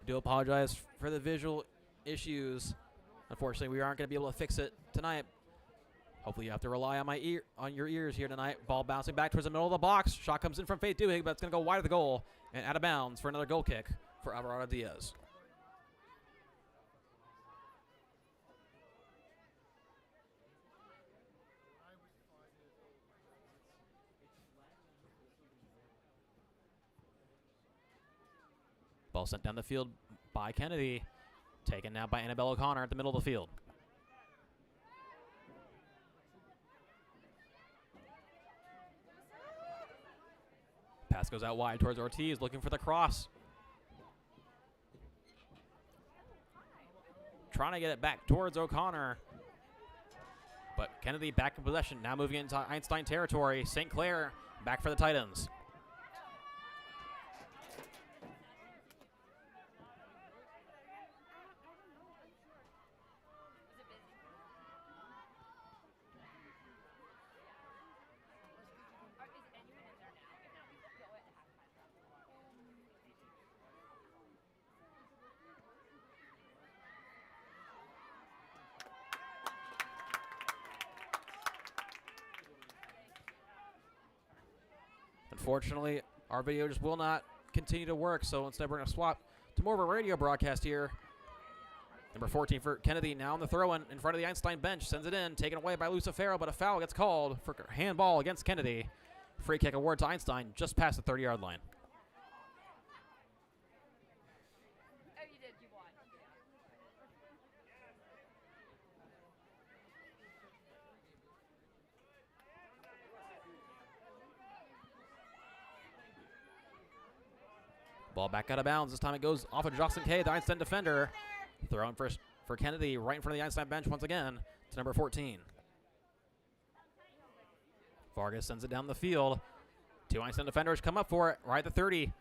Do apologize for the visual issues. Unfortunately, we aren't going to be able to fix it tonight. Hopefully, you have to rely on your ears here tonight. Ball bouncing back towards the middle of the box. Shot comes in from Faith Duhigg, but it's going to go wide of the goal and out of bounds for another goal kick for Alvarado Diaz. Ball sent down the field by Kennedy. Taken now by Annabelle O'Connor at the middle of the field. Pass goes out wide towards Ortiz, looking for the cross. Trying to get it back towards O'Connor. But Kennedy back in possession, now moving into Einstein territory. St. Clair back for the Titans. Unfortunately, our video just will not continue to work, so instead we're going to swap to more of a radio broadcast here. Number 14 for Kennedy, now on the throw-in in front of the Einstein bench, sends it in, taken away by Lucifero, but a foul gets called for handball against Kennedy. Free kick award to Einstein just past the 30-yard line. Oh, you did. You won. Ball back out of bounds. This time it goes off of Jocelyn Kay, the Einstein defender. Thrown for Kennedy right in front of the Einstein bench once again to number 14. Vargas sends it down the field. Two Einstein defenders come up for it right at the 30.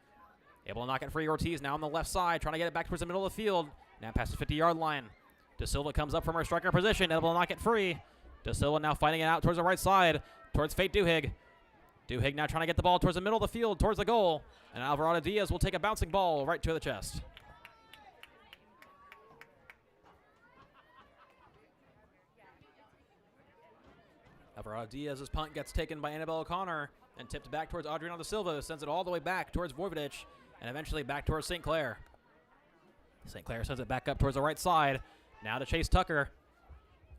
Able to knock it free. Ortiz now on the left side, trying to get it back towards the middle of the field. Now past the 50-yard line. De Silva comes up from her striker position, able to knock it free. De Silva now fighting it out towards the right side, towards Faith Duhigg. Duhigg now trying to get the ball towards the middle of the field, towards the goal. And Alvarado Diaz will take a bouncing ball right to the chest. Alvarado Diaz's punt gets taken by Annabelle O'Connor and tipped back towards Adriana De Silva, who sends it all the way back towards Vojvodich and eventually back towards St. Clair. St. Clair sends it back up towards the right side. Now to Chase Tucker.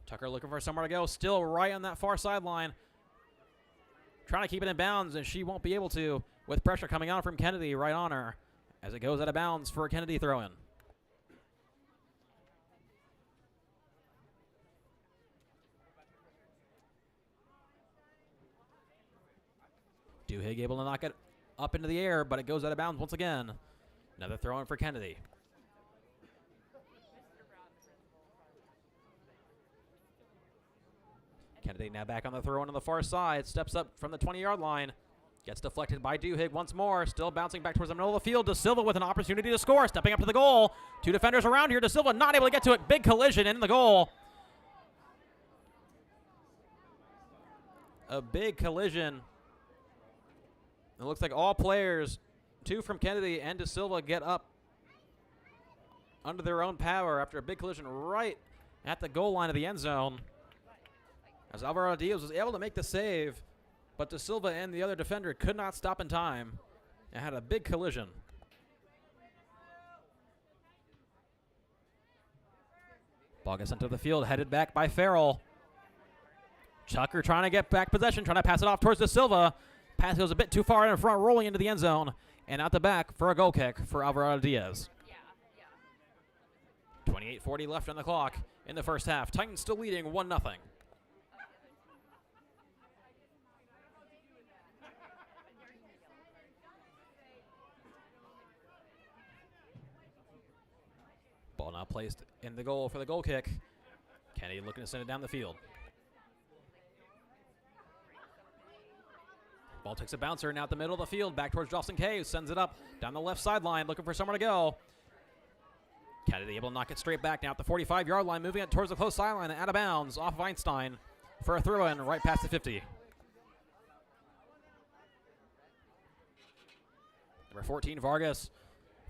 Tucker looking for somewhere to go, still right on that far sideline. Trying to keep it in bounds, and she won't be able to with pressure coming on from Kennedy right on her as it goes out of bounds for a Kennedy throw-in. Duhigg able to knock it up into the air, but it goes out of bounds once again. Another throw-in for Kennedy. Kennedy now back on the throw-in on the far side. Steps up from the 20-yard line. Gets deflected by Duhigg once more. Still bouncing back towards the middle of the field. De Silva with an opportunity to score. Stepping up to the goal. Two defenders around here. De Silva not able to get to it. Big collision in the goal. A big collision. It looks like all players, two from Kennedy and De Silva, get up under their own power after a big collision right at the goal line of the end zone. As Alvarado Diaz was able to make the save, but De Silva and the other defender could not stop in time and had a big collision. Ball gets into the field, headed back by Farrell. Tucker trying to get back possession, trying to pass it off towards De Silva. Pass goes a bit too far in front, rolling into the end zone, and out the back for a goal kick for Alvarado Diaz. 28:40 left on the clock in the first half. Titans still leading 1-0. Ball now placed in the goal for the goal kick. Kennedy looking to send it down the field. Ball takes a bouncer now at the middle of the field, back towards Jocelyn Kay, who sends it up down the left sideline, looking for somewhere to go. Kennedy able to knock it straight back now at the 45-yard line, moving it towards the close sideline and out of bounds off of Einstein for a throw-in right past the 50. Number 14, Vargas,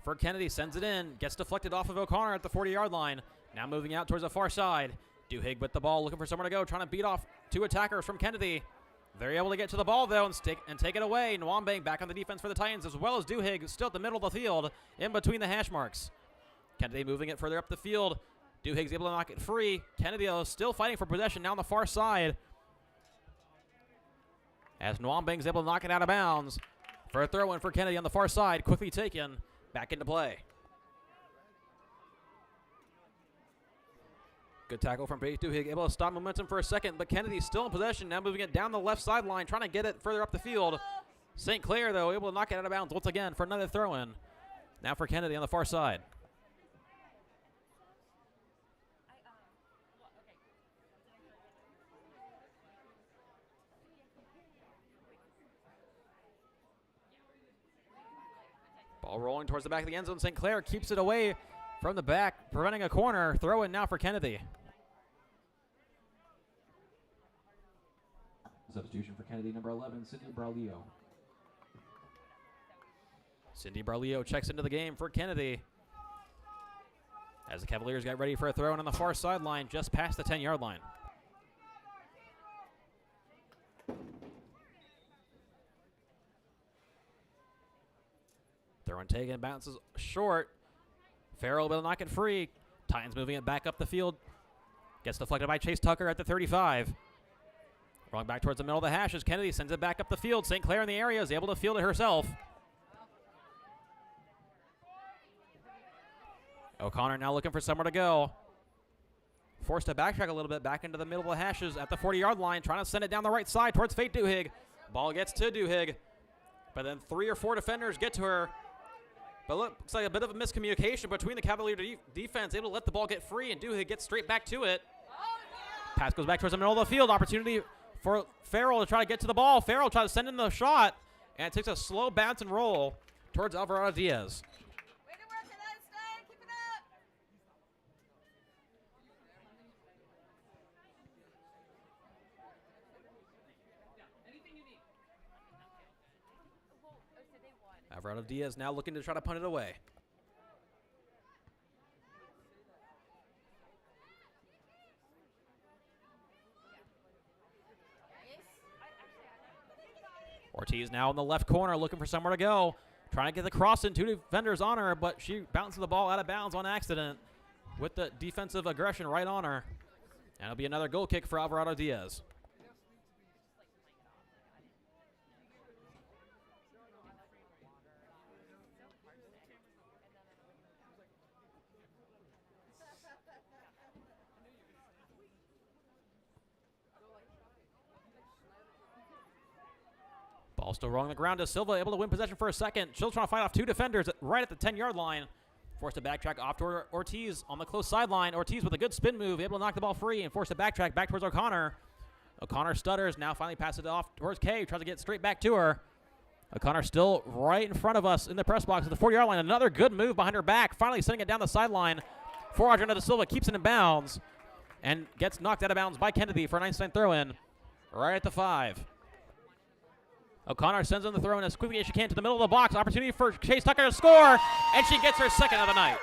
for Kennedy. Sends it in. Gets deflected off of O'Connor at the 40-yard line. Now moving out towards the far side. Duhigg with the ball, looking for somewhere to go, trying to beat off two attackers from Kennedy. They're able to get to the ball, though, and take it away. Nwambang back on the defense for the Titans, as well as Duhigg, still at the middle of the field, in between the hash marks. Kennedy moving it further up the field. Duhigg's able to knock it free. Kennedy, though, still fighting for possession now on the far side, as Nwambang's able to knock it out of bounds for a throw-in for Kennedy on the far side. Quickly taken back into play. Good tackle from Paige Duhigg, able to stop momentum for a second, but Kennedy's still in possession, now moving it down the left sideline, trying to get it further up the field. St. Clair, though, able to knock it out of bounds once again for another throw-in. Now for Kennedy on the far side. Ball rolling towards the back of the end zone. St. Clair keeps it away from the back, preventing a corner. Throw in now for Kennedy. Substitution for Kennedy, number 11, Cindy Braulio. Cindy Braulio checks into the game for Kennedy, as the Cavaliers get ready for a throw in on the far sideline, just past the 10-yard line. Throw and taken, bounces short. Farrell will knock it free. Titans moving it back up the field. Gets deflected by Chase Tucker at the 35. Rolling back towards the middle of the hash as Kennedy sends it back up the field. St. Clair in the area is able to field it herself. O'Connor now looking for somewhere to go. Forced to backtrack a little bit back into the middle of the hashes at the 40-yard line, trying to send it down the right side towards Faith Duhigg. Ball gets to Duhigg, but then 3 or 4 defenders get to her. But looks like a bit of a miscommunication between the Cavalier defense, able to let the ball get free, and Duhigg gets straight back to it. Pass goes back towards the middle of the field. Opportunity for Farrell to try to get to the ball. Farrell tries to send in the shot, and it takes a slow bounce and roll towards Alvarado Diaz. Way to work it, Einstein. Keep it up. So they won. Alvarado Diaz now looking to try to punt it away. Ortiz now in the left corner looking for somewhere to go. Trying to get the cross in, 2 defenders on her, but she bounces the ball out of bounds on accident with the defensive aggression right on her. And it'll be another goal kick for Alvarado Diaz. Ball still rolling on the ground as Silva able to win possession for a second. She'll try to fight off 2 defenders right at the 10-yard line. Forced to backtrack off to Ortiz on the close sideline. Ortiz with a good spin move, able to knock the ball free and forced to backtrack back towards O'Connor. O'Connor stutters, now finally passes it off towards Kay, tries to get straight back to her. O'Connor still right in front of us in the press box at the 40-yard line. Another good move behind her back, finally sending it down the sideline. For Adriana da Silva, keeps it in bounds and gets knocked out of bounds by Kennedy for a nice throw-in right at the 5. O'Connor sends in the throw in as quickly as she can to the middle of the box. Opportunity for Chase Tucker to score, and she gets her second of the night.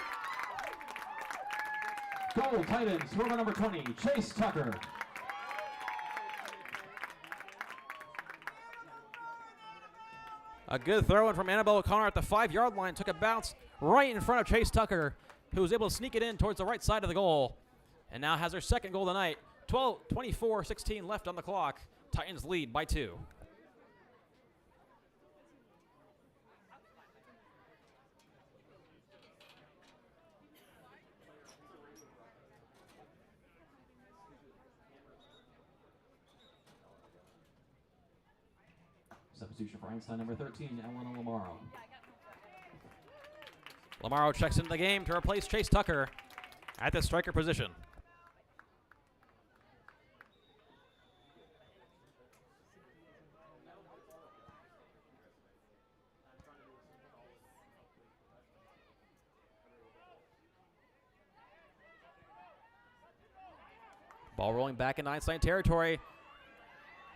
Goal Titans, scorer number 20, Chase Tucker. A good throw in from Annabelle O'Connor at the 5-yard line. Took a bounce right in front of Chase Tucker, who was able to sneak it in towards the right side of the goal. And now has her second goal tonight. 24-16 left on the clock. Titans lead by 2. Substitution for Einstein, number 13, Elena Lamaro. Lamaro checks into the game to replace Chase Tucker at the striker position. Ball rolling back into Einstein territory.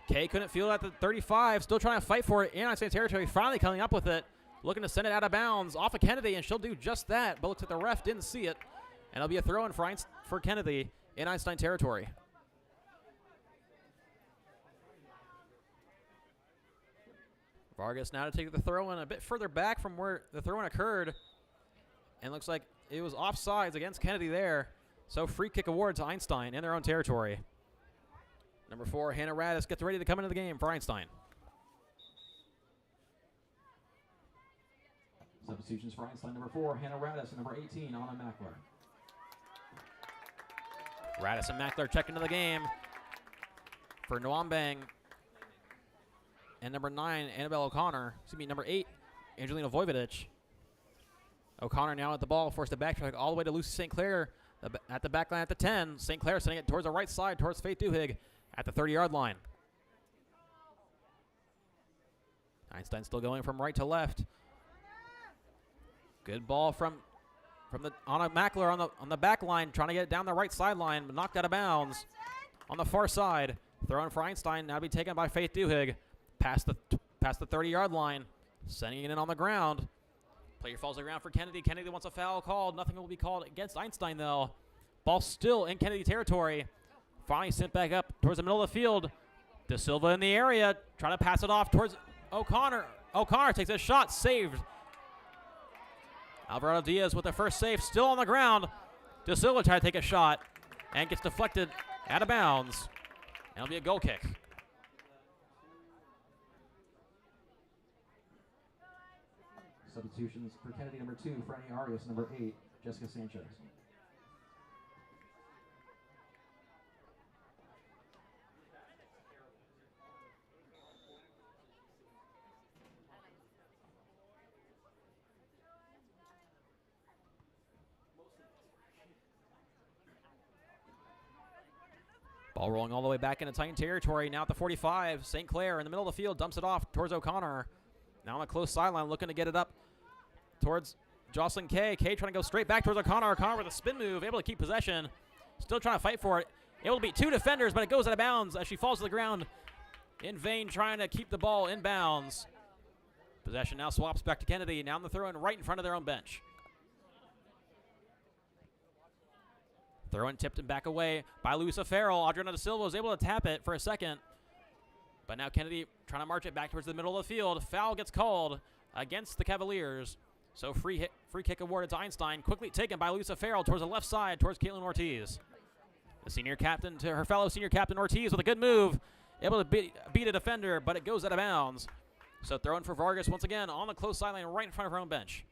Kay couldn't field at the 35, still trying to fight for it in Einstein territory, finally coming up with it. looking to send it out of bounds off of Kennedy, and she'll do just that, but looks like the ref didn't see it, and it'll be a throw-in for Kennedy in Einstein territory. Vargas now to take the throw-in a bit further back from where the throw-in occurred, and looks like it was offsides against Kennedy there, so free kick awarded to Einstein in their own territory. Number 4, Hannah Radis gets ready to come into the game for Einstein. Substitutions for Einstein. Number 4, Hannah Radis, and number 18, Anna Mackler. Radis and Mackler check into the game for Nwambang. And number 9, Annabelle O'Connor. Excuse me, number 8, Angelina Vojvodich. O'Connor now at the ball, forced to backtrack all the way to Lucy St. Clair at the back line at the 10. St. Clair sending it towards the right side, towards Faith Duhigg at the 30-yard line. Einstein still going from right to left. Good ball from the Anna Mackler on the back line, trying to get it down the right sideline, but knocked out of bounds on the far side. Thrown for Einstein, now to be taken by Faith Duhigg. Past the 30-yard line, sending it in on the ground. Player falls to the ground for Kennedy. Kennedy wants a foul called. Nothing will be called against Einstein, though. Ball still in Kennedy territory. Finally sent back up towards the middle of the field. De Silva in the area, trying to pass it off towards O'Connor. O'Connor takes a shot, saved. Alvarado Diaz with the first save, still on the ground. De Silva trying to take a shot and gets deflected out of bounds. And it'll be a goal kick. Substitutions for Kennedy. Number 2, Franny Arias. Number 8, Jessica Sanchez. Ball rolling all the way back into Titan territory. Now at the 45, St. Clair in the middle of the field dumps it off towards O'Connor. Now on the close sideline, looking to get it up towards Jocelyn Kay. Kay trying to go straight back towards O'Connor. O'Connor with a spin move, able to keep possession. Still trying to fight for it. Able to beat 2 defenders, but it goes out of bounds as she falls to the ground. In vain, trying to keep the ball in bounds. Possession now swaps back to Kennedy. Now on the throw-in right in front of their own bench. Throw-in tipped and back away by Luisa Farrell. Adriana De Silva was able to tap it for a second. But now Kennedy trying to march it back towards the middle of the field. Foul gets called against the Cavaliers. So free kick awarded to Einstein. Quickly taken by Luisa Farrell towards the left side, towards Caitlin Ortiz. The senior captain to her fellow senior captain Ortiz with a good move. Able to beat a defender, but it goes out of bounds. So throw in for Vargas once again on the close sideline right in front of her own bench.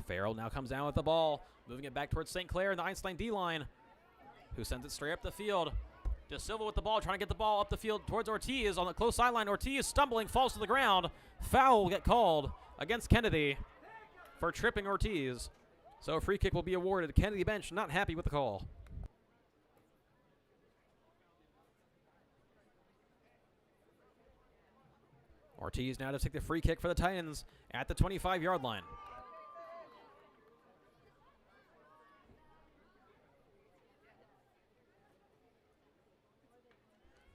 Farrell now comes down with the ball, moving it back towards St. Clair in the Einstein D-line, who sends it straight up the field. De Silva with the ball, trying to get the ball up the field towards Ortiz on the close sideline. Ortiz stumbling, falls to the ground. Foul will get called against Kennedy for tripping Ortiz. So a free kick will be awarded. Kennedy bench not happy with the call. Ortiz now to take the free kick for the Titans at the 25-yard line.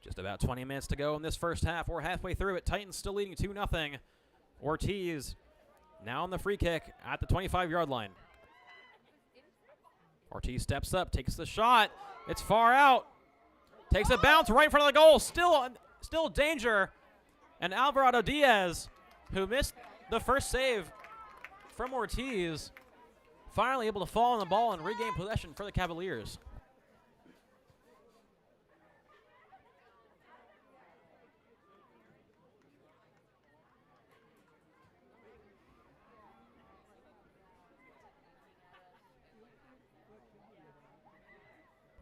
Just about 20 minutes to go in this first half. We're halfway through it. Titans still leading 2-0. Ortiz now on the free kick at the 25-yard line. Ortiz steps up, takes the shot. It's far out. Takes a bounce right in front of the goal. Still danger. And Alvarado Diaz, who missed the first save from Ortiz, finally able to fall on the ball and regain possession for the Cavaliers.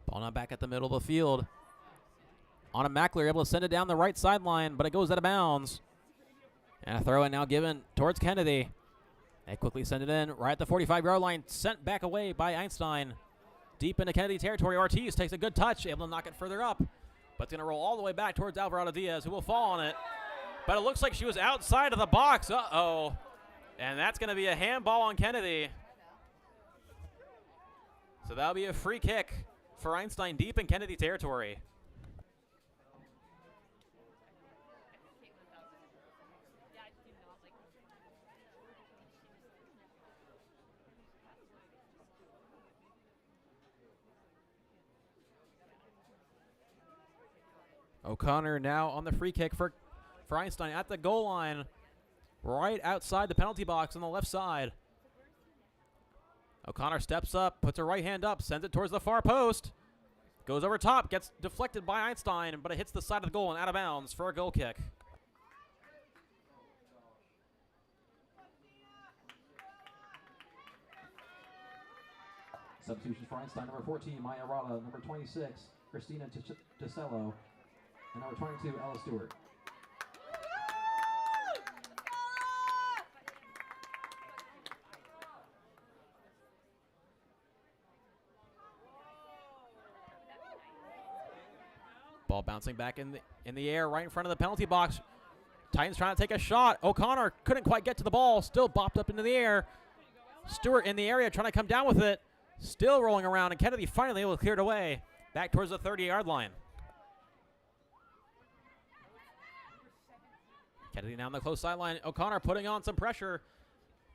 Ball now back at the middle of the field. Anna Mackler able to send it down the right sideline, but it goes out of bounds. And a throw in now given towards Kennedy. They quickly send it in right at the 45-yard line, sent back away by Einstein. Deep into Kennedy territory, Ortiz takes a good touch, able to knock it further up. But it's going to roll all the way back towards Alvarado Diaz, who will fall on it. But it looks like she was outside of the box. Uh-oh. And that's going to be a handball on Kennedy. So that'll be a free kick for Einstein deep in Kennedy territory. O'Connor now on the free kick for Einstein at the goal line, right outside the penalty box on the left side. O'Connor steps up, puts her right hand up, sends it towards the far post. Goes over top, gets deflected by Einstein, but it hits the side of the goal and out of bounds for a goal kick. Substitutions for Einstein, number 14, Maya Rada, number 26, Christina Ticello, and number 22, Ella Stewart. Ball bouncing back in the air right in front of the penalty box. Titans trying to take a shot. O'Connor couldn't quite get to the ball, still bopped up into the air. Stewart in the area trying to come down with it. Still rolling around, and Kennedy finally able to clear it away back towards the 30-yard line. Kennedy now on the close sideline. O'Connor putting on some pressure,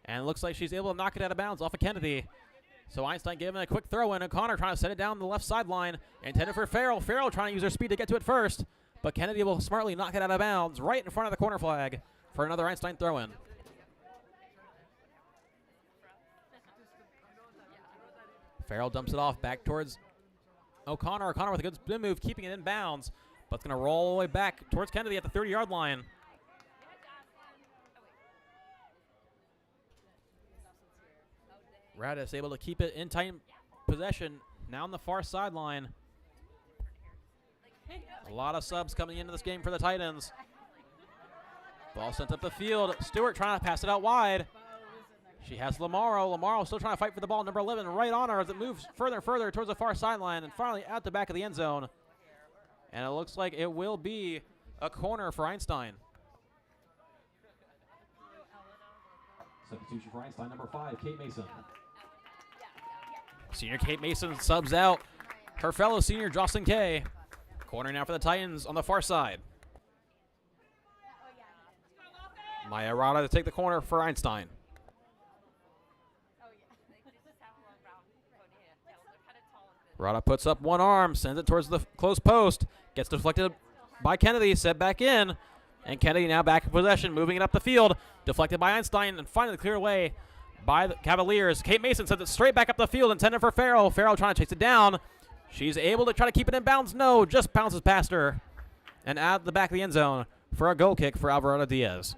and it looks like she's able to knock it out of bounds off of Kennedy. So Einstein giving a quick throw in. O'Connor trying to set it down the left sideline. Intended for Farrell. Farrell trying to use her speed to get to it first, but Kennedy will smartly knock it out of bounds right in front of the corner flag for another Einstein throw in. Farrell dumps it off back towards O'Connor. O'Connor with a good spin move, keeping it in bounds, but it's going to roll all the way back towards Kennedy at the 30-yard line. Radis able to keep it in tight possession. Now on the far sideline. A lot of subs coming into this game for the Titans. Ball sent up the field. Stewart trying to pass it out wide. She has Lamaro. Lamaro still trying to fight for the ball. Number 11 right on her as it moves further and further towards the far sideline and finally out the back of the end zone. And it looks like it will be a corner for Einstein. Substitution for Einstein, number 5, Kate Mason. Senior Kate Mason subs out her fellow senior Jocelyn Kay. Corner now for the Titans on the far side. Maya Rada to take the corner for Einstein. Rada puts up one arm, sends it towards the close post, gets deflected by Kennedy, set back in, and Kennedy now back in possession, moving it up the field, deflected by Einstein, and finally cleared away by the Cavaliers. Kate Mason sends it straight back up the field, intended for Farrell. Farrell trying to chase it down. She's able to try to keep it in bounds. No, just bounces past her and out the back of the end zone for a goal kick for Alvarado Diaz.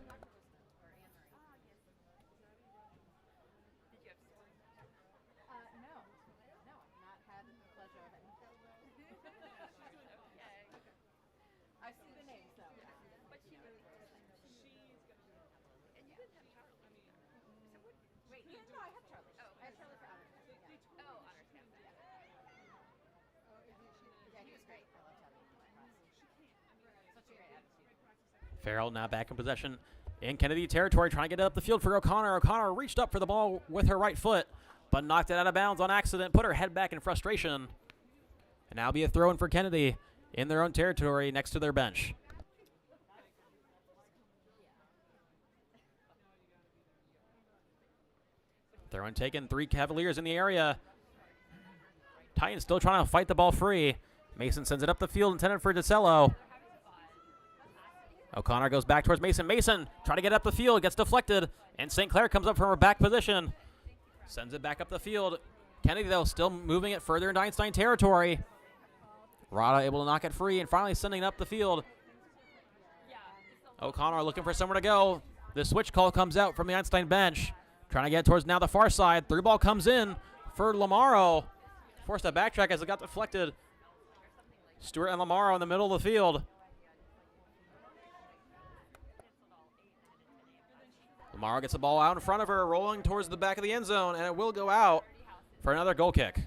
Farrell now back in possession in Kennedy territory, trying to get it up the field for O'Connor. O'Connor reached up for the ball with her right foot, but knocked it out of bounds on accident, put her head back in frustration. And now be a throw-in for Kennedy in their own territory next to their bench. Throw-in taken, 3 Cavaliers in the area. Titans still trying to fight the ball free. Mason sends it up the field, intended for DeCello. O'Connor goes back towards Mason. Mason trying to get up the field, gets deflected, and St. Clair comes up from her back position. Sends it back up the field. Kennedy, though, still moving it further into Einstein territory. Rada able to knock it free and finally sending it up the field. O'Connor looking for somewhere to go. The switch call comes out from the Einstein bench. Trying to get towards now the far side. Through ball comes in for Lamaro. Forced a backtrack as it got deflected. Stewart and Lamaro in the middle of the field. Lamaro gets the ball out in front of her, rolling towards the back of the end zone, and it will go out for another goal kick.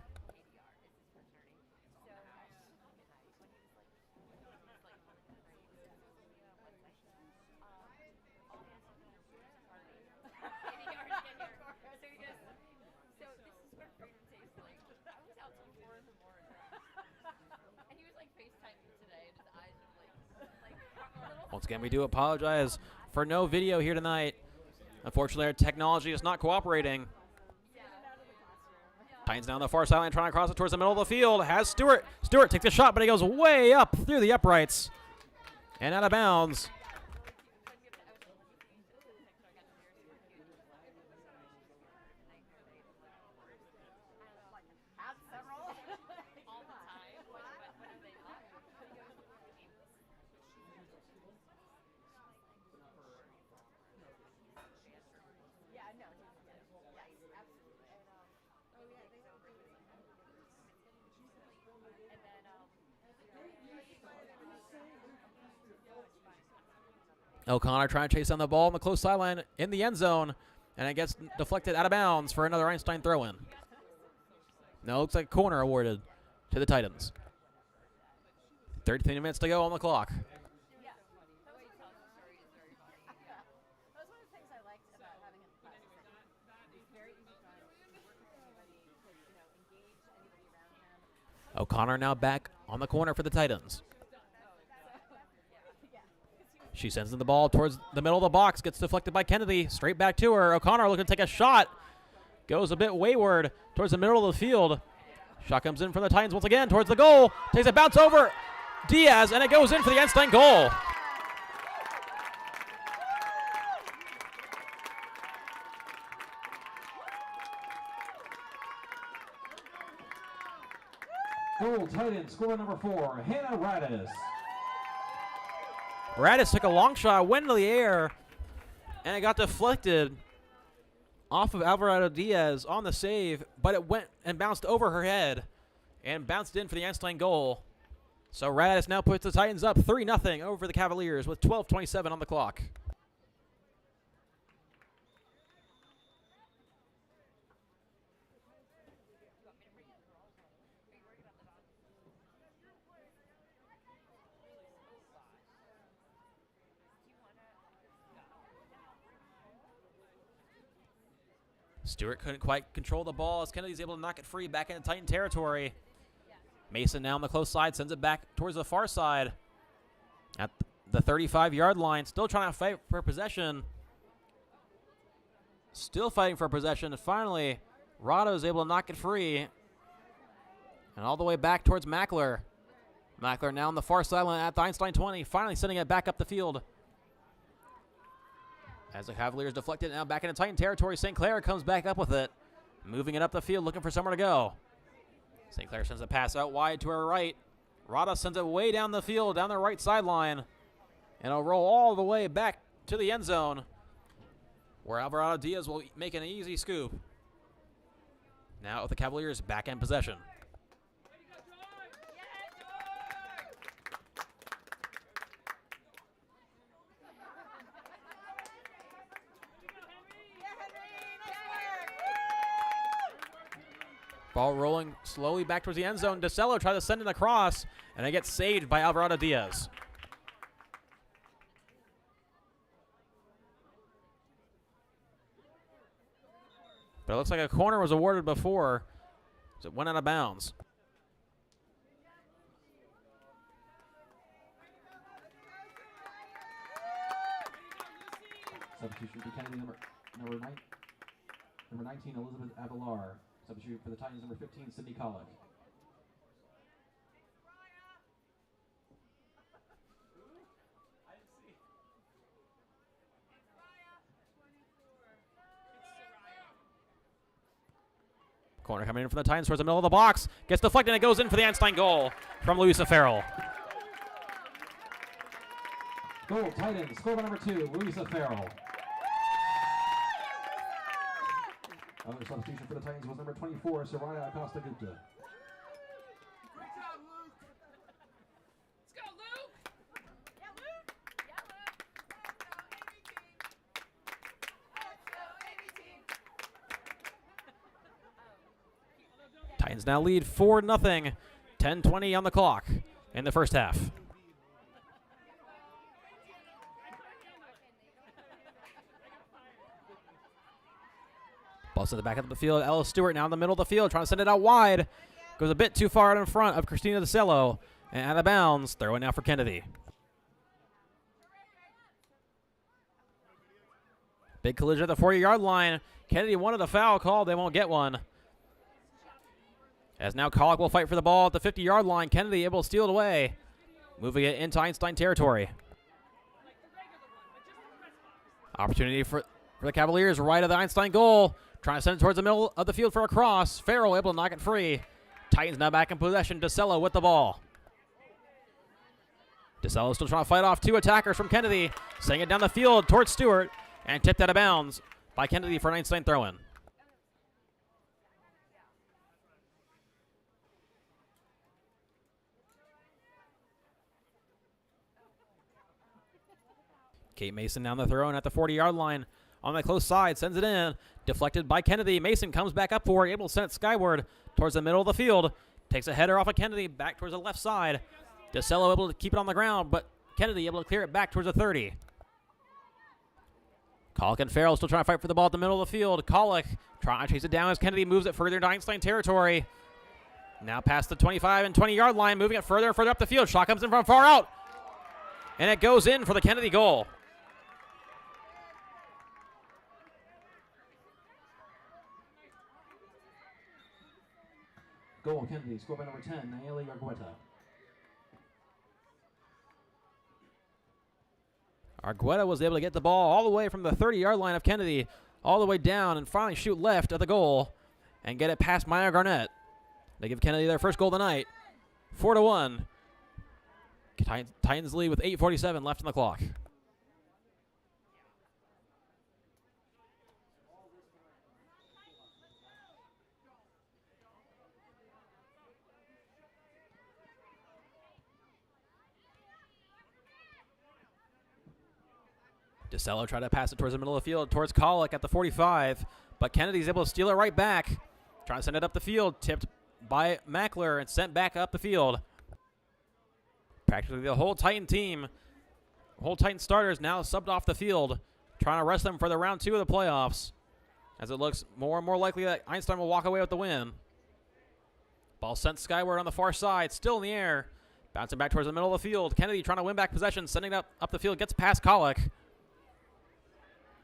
Once again, we do apologize for no video here tonight. Unfortunately, our technology is not cooperating. Titans down the far sideline, trying to cross it towards the middle of the field. Has Stewart. Stewart takes a shot, but he goes way up through the uprights and out of bounds. O'Connor trying to chase down the ball on the close sideline in the end zone, and it gets deflected out of bounds for another Einstein throw-in. Now it looks like a corner awarded to the Titans. 13 minutes to go on the clock. O'Connor now back on the corner for the Titans. She sends the ball towards the middle of the box, gets deflected by Kennedy, straight back to her. O'Connor looking to take a shot, goes a bit wayward towards the middle of the field. Shot comes in from the Titans once again towards the goal, takes a bounce over Diaz, and it goes in for the Einstein goal. Goal, Titans, scorer number 4, Hannah Radis. Radis took a long shot, went into the air, and it got deflected off of Alvarado Diaz on the save, but it went and bounced over her head and bounced in for the Einstein goal. So Radis now puts the Titans up 3-0 over the Cavaliers with 12:27 on the clock. Stewart couldn't quite control the ball as Kennedy's able to knock it free back into Titan territory. Mason now on the close side, sends it back towards the far side at the 35-yard line. Still trying to fight for possession. Still fighting for possession. And finally, Rado is able to knock it free. And all the way back towards Mackler. Mackler now on the far sideline at the Einstein 20, finally sending it back up the field. As the Cavaliers deflect it now back into Titan territory, St. Clair comes back up with it. Moving it up the field, looking for somewhere to go. St. Clair sends a pass out wide to her right. Rada sends it way down the field, down the right sideline. And it'll roll all the way back to the end zone, where Alvarado Diaz will make an easy scoop. Now with the Cavaliers back in possession. Ball rolling slowly back towards the end zone. DeCello tries to send it across, and it gets saved by Alvarado Diaz. But it looks like a corner was awarded before, so it went out of bounds. Substitution for Kennedy, number 19, Elizabeth Avalar. Substitute for the Titans, number 15, Sydney Collick. Corner coming in from the Titans towards the middle of the box. Gets deflected, and it goes in for the Einstein goal from Louisa Farrell. Goal, Titans, scorer number 2, Louisa Farrell. Other substitution for the Titans was number 24, Soraya Acosta Gupta. Great job, Luke. Let's go, Luke. Yeah, Luke. Let's go, AB team. Titans now lead 4-0. 10:20 on the clock in the first half. Ball to the back of the field. Ella Stewart now in the middle of the field, trying to send it out wide. Goes a bit too far out in front of Christina DeCello. And out of bounds. Throw in now for Kennedy. Big collision at the 40-yard line. Kennedy wanted a foul call. They won't get one. As now Collick will fight for the ball at the 50-yard line. Kennedy able to steal it away. Moving it into Einstein territory. Opportunity for the Cavaliers right of the Einstein goal. Trying to send it towards the middle of the field for a cross. Farrell able to knock it free. Titans now back in possession. DeCello with the ball. DeCello still trying to fight off two attackers from Kennedy. Sending it down the field towards Stewart. And tipped out of bounds by Kennedy for an Einstein throw-in. Kate Mason down the throw-in at the 40-yard line. On the close side, sends it in. Deflected by Kennedy. Mason comes back up for it, able to send it skyward towards the middle of the field. Takes a header off of Kennedy back towards the left side. DeCello able to keep it on the ground, but Kennedy able to clear it back towards the 30. Colick and Farrell still trying to fight for the ball at the middle of the field. Colick trying to chase it down as Kennedy moves it further into Einstein territory. Now past the 25 and 20-yard line, moving it further and further up the field. Shot comes in from far out. And it goes in for the Kennedy goal. Goal, Kennedy, scored by number 10, Nayeli Argueta. Argueta was able to get the ball all the way from the 30-yard line of Kennedy, all the way down, and finally shoot left at the goal and get it past Maya Garnett. They give Kennedy their first goal of the night, 4-1. Titans lead with 8:47 left on the clock. DeCello tried to pass it towards the middle of the field, towards Colick at the 45, but Kennedy's able to steal it right back. Trying to send it up the field, tipped by Mackler and sent back up the field. Practically the whole Titan team, whole Titan starters now subbed off the field, trying to rest them for the round 2 of the playoffs, as it looks more and more likely that Einstein will walk away with the win. Ball sent skyward on the far side, still in the air, bouncing back towards the middle of the field. Kennedy trying to win back possession, sending it up the field, gets past Colick.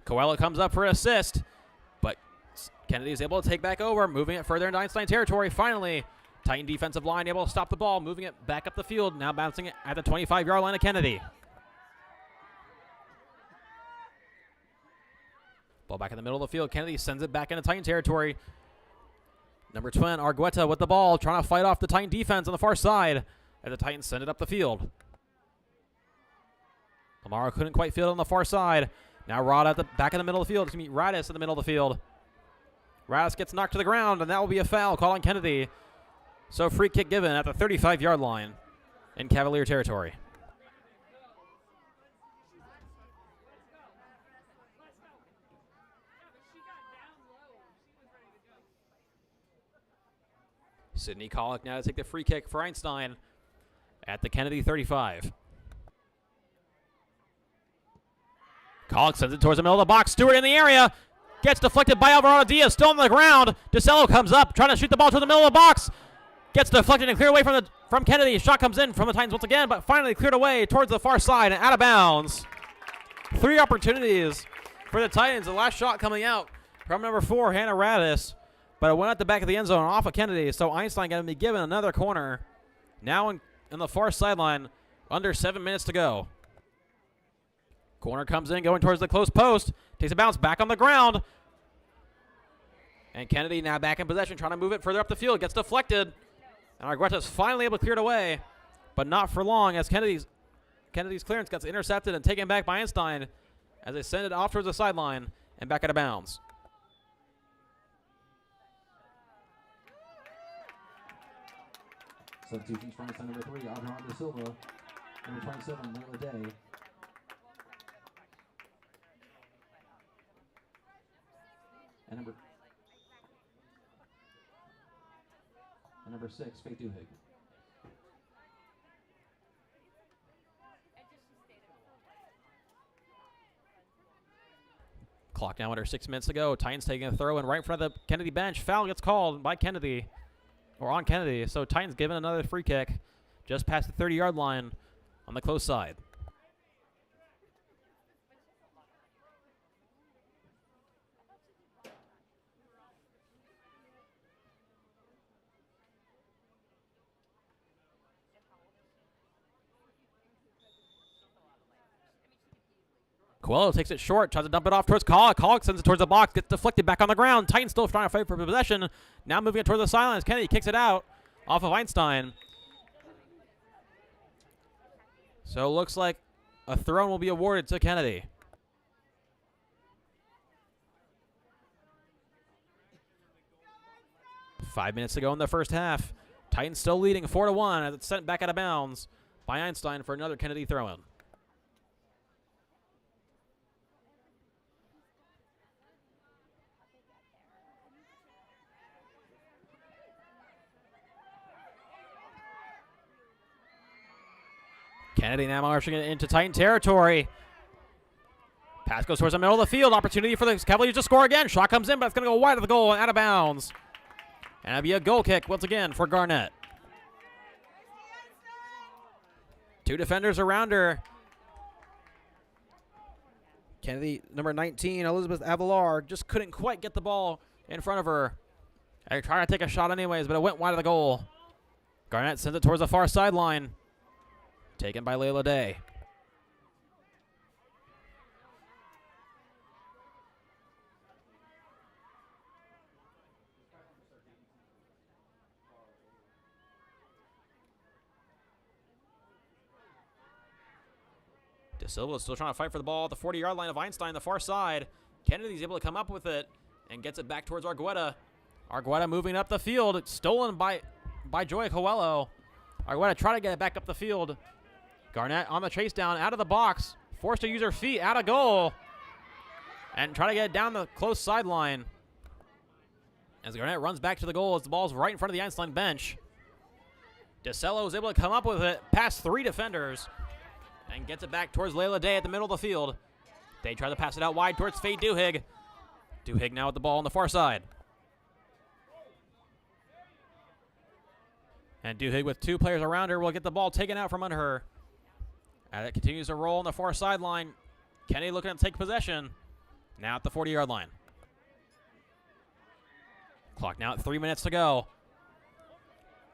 Coelho comes up for an assist, but Kennedy is able to take back over, moving it further into Einstein territory. Finally, Titan defensive line able to stop the ball, moving it back up the field, now bouncing it at the 25-yard line of Kennedy. Ball back in the middle of the field. Kennedy sends it back into Titan territory. Number 10, Argueta with the ball, trying to fight off the Titan defense on the far side as the Titans send it up the field. Lamaro couldn't quite field it on the far side. Now Rod at the back in the middle of the field. It's going to be Radis in the middle of the field. Radis gets knocked to the ground, and that will be a foul called on Kennedy. So free kick given at the 35-yard line in Cavalier territory. Sidney Colick now to take the free kick for Einstein at the Kennedy 35. Colick sends it towards the middle of the box. Stewart in the area. Gets deflected by Alvarado Diaz. Still on the ground. DeCello comes up, trying to shoot the ball to the middle of the box. Gets deflected and cleared away from Kennedy. Shot comes in from the Titans once again, but finally cleared away towards the far side and out of bounds. 3 opportunities for the Titans. The last shot coming out from number 4, Hannah Radis, but it went at the back of the end zone off of Kennedy. So Einstein going to be given another corner. Now in the far sideline, under 7 minutes to go. Corner comes in, going towards the close post. Takes a bounce back on the ground. And Kennedy now back in possession, trying to move it further up the field. Gets deflected. And Argueta's finally able to clear it away, but not for long, as Kennedy's clearance gets intercepted and taken back by Einstein as they send it off towards the sideline and back out of bounds. Substitutions for Einstein, number 3, Adrian De Silva. Number 27, Layla Day. And number 6, Faye Duhigg. Clock now under 6 minutes to go. Titans taking a throw and right in front of the Kennedy bench. Foul gets called by Kennedy, or on Kennedy. So Titans given another free kick just past the 30-yard line on the close side. Coelho takes it short, tries to dump it off towards Colic. Colic sends it towards the box, gets deflected back on the ground. Titans still trying to fight for possession. Now moving it towards the sidelines. Kennedy kicks it out off of Einstein. So it looks like a throw will be awarded to Kennedy. Five minutes to go in the first half. Titans still leading 4-1 as it's sent back out of bounds by Einstein for another Kennedy throw-in. Kennedy now marching it into Titan territory. Pass goes towards the middle of the field. Opportunity for the Cavaliers to score again. Shot comes in, but it's going to go wide of the goal and out of bounds. And it'll be a goal kick once again for Garnett. Two defenders around her. Kennedy, number 19, Elizabeth Avalar, just couldn't quite get the ball in front of her. I tried to take a shot anyways, but it went wide of the goal. Garnett sends it towards the far sideline. Taken by Layla Day. De Silva is still trying to fight for the ball at the 40-yard line of Einstein, the far side. Kennedy's able to come up with it and gets it back towards Argueta. Argueta moving up the field. It's stolen by Joy Coelho. Argueta trying to get it back up the field. Garnett on the chase down, out of the box. Forced to use her feet, out of goal. And try to get it down the close sideline. As Garnett runs back to the goal as the ball's right in front of the Einstein bench. DeCello is able to come up with it past three defenders. And gets it back towards Layla Day at the middle of the field. They try to pass it out wide towards Faye Duhigg. Duhigg now with the ball on the far side. And Duhigg with two players around her will get the ball taken out from under her. As it continues to roll on the far sideline. Kennedy looking to take possession. Now at the 40-yard line. Clock now at 3 minutes to go.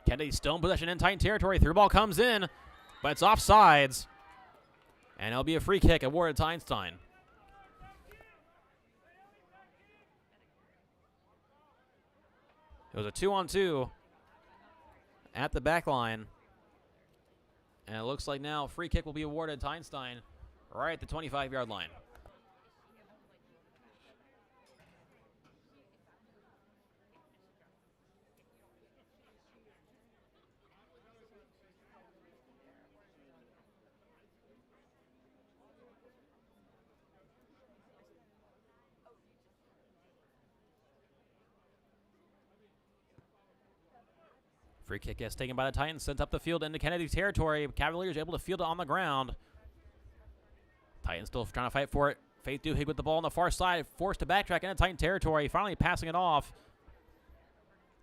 Kennedy still in possession in Titan territory. Through ball comes in, but it's offsides. And it'll be a free kick awarded to Einstein. It was a 2-on-2 at the back line. And it looks like now a free kick will be awarded to Einstein right at the 25-yard line. Free kick gets taken by the Titans, sent up the field into Kennedy territory. Cavaliers able to field it on the ground. Titans still trying to fight for it. Faith Duhigg with the ball on the far side, forced to backtrack into Titan territory, finally passing it off.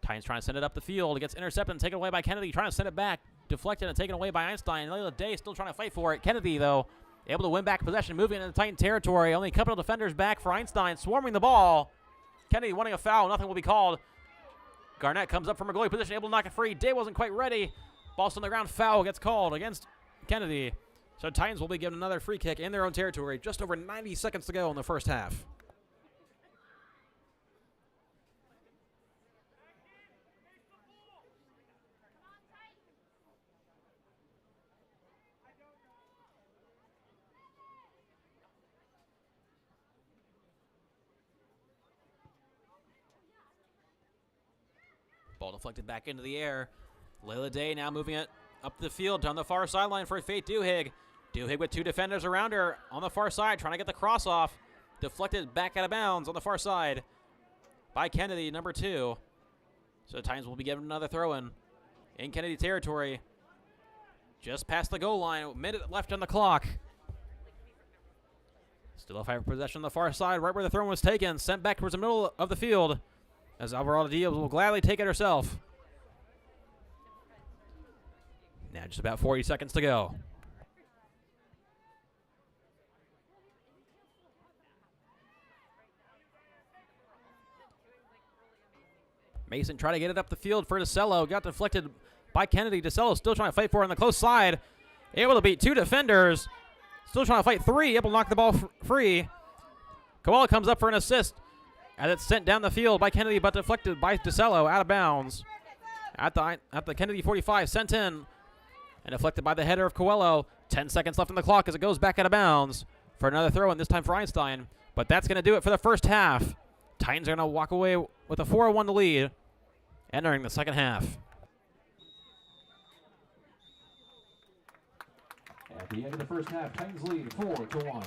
Titans trying to send it up the field. It gets intercepted and taken away by Kennedy, trying to send it back. Deflected and taken away by Einstein. Layla Day still trying to fight for it. Kennedy, though, able to win back possession, moving into Titan territory. Only a couple of defenders back for Einstein, swarming the ball. Kennedy wanting a foul. Nothing will be called. Garnett comes up from a goalie position, able to knock it free. Day wasn't quite ready. Ball still on the ground. Foul gets called against Kennedy. So Titans will be given another free kick in their own territory. Just over 90 seconds to go in the first half. Ball deflected back into the air. Layla Day now moving it up the field on the far sideline for Faith Duhigg. Duhigg with two defenders around her on the far side, trying to get the cross off. Deflected back out of bounds on the far side by Kennedy, number 2. So the Titans will be given another throw-in in Kennedy territory. Just past the goal line, a minute left on the clock. Still a fight for possession on the far side, right where the throw was taken. Sent back towards the middle of the field. As Alvarado Diaz will gladly take it herself. Now just about 40 seconds to go. Mason tried to get it up the field for DeCello. Got deflected by Kennedy. DeCello still trying to fight for it on the close side. Able to beat two defenders. Still trying to fight 3. Able to knock the ball free. Coelho comes up for an assist as it's sent down the field by Kennedy, but deflected by DeCello out of bounds. At the Kennedy 45, sent in and deflected by the header of Coelho. 10 seconds left on the clock as it goes back out of bounds for another throw, and this time for Einstein. But that's going to do it for the first half. Titans are going to walk away with a 4-1 lead entering the second half. At the end of the first half, Titans lead 4-1.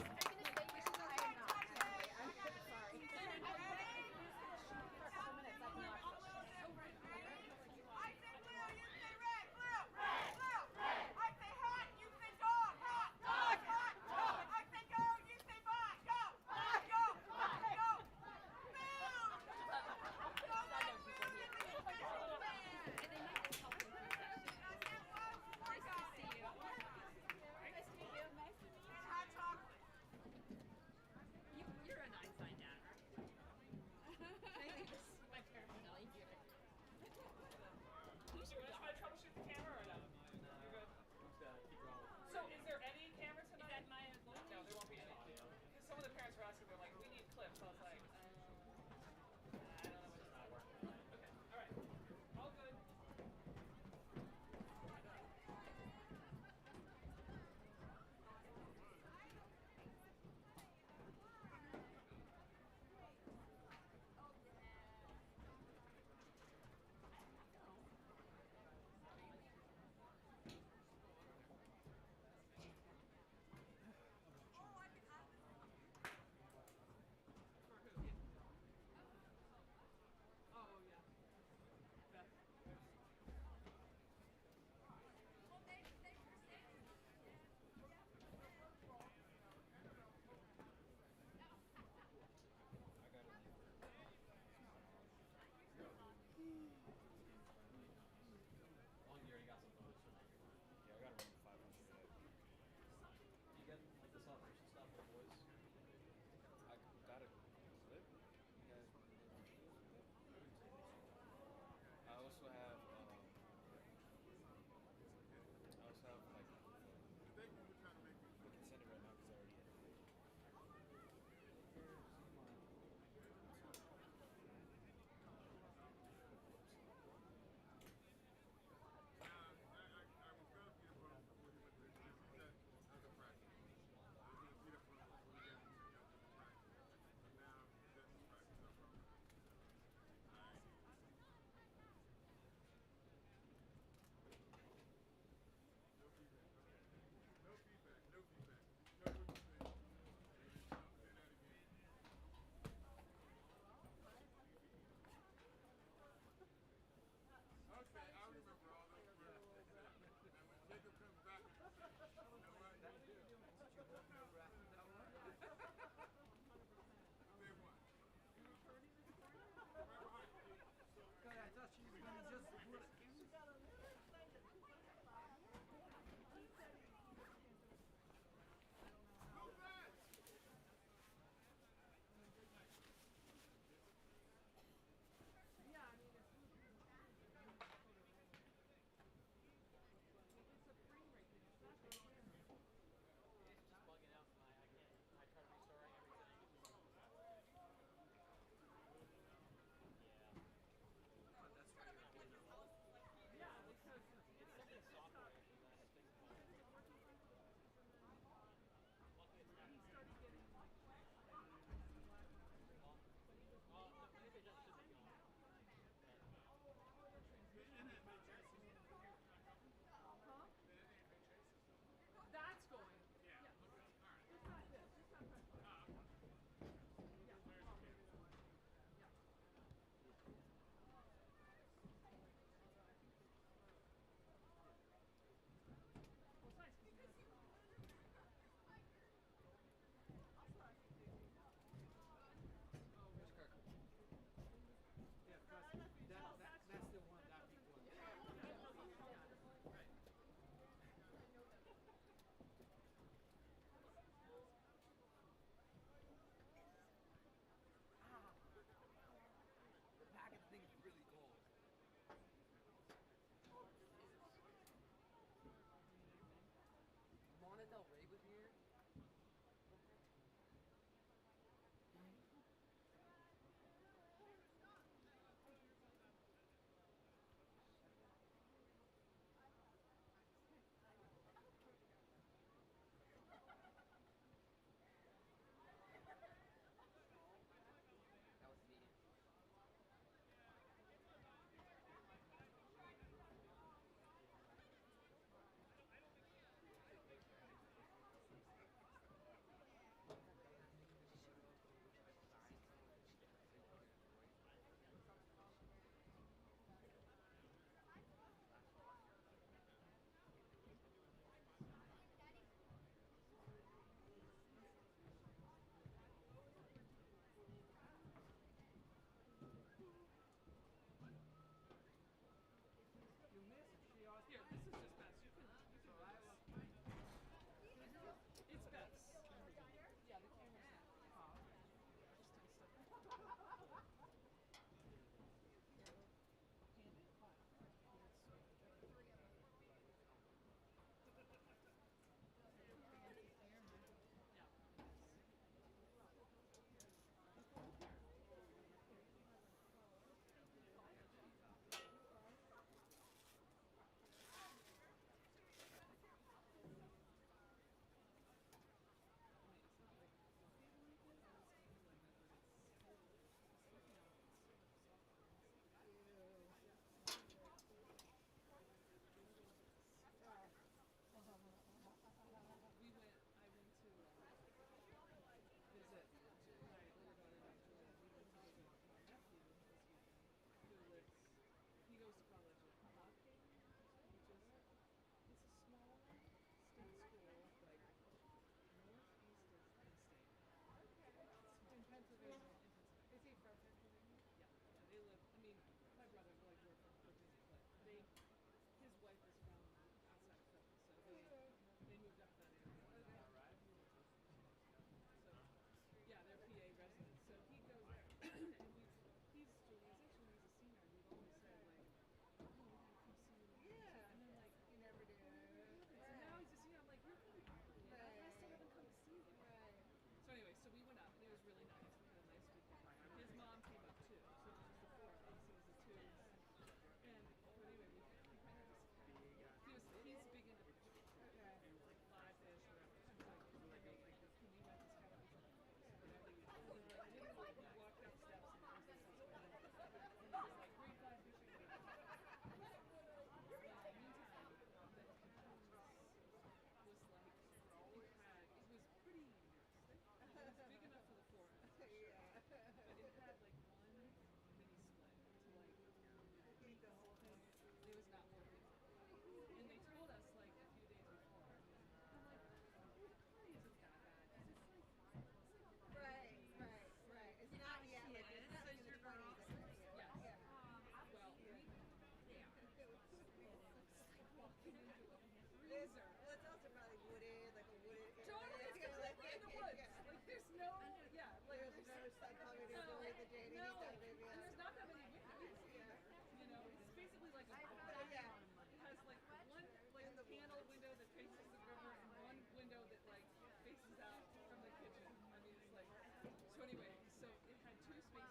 has like one like panel window that faces the river and one window that like faces out from the kitchen. I mean, it's like so. Anyway, so it had two space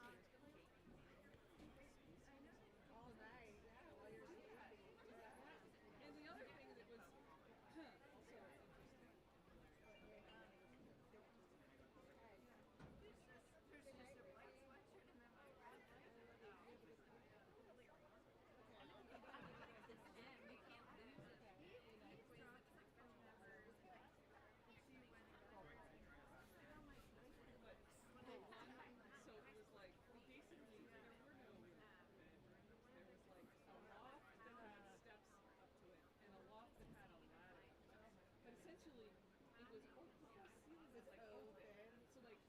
heaters. All night, yeah, while you're sleeping. And the other thing that was also interesting. So it was like basically there were no bedrooms. There was like a loft that had steps up to it and a loft that had a ladder. But essentially it was open. The whole ceiling was like open. So like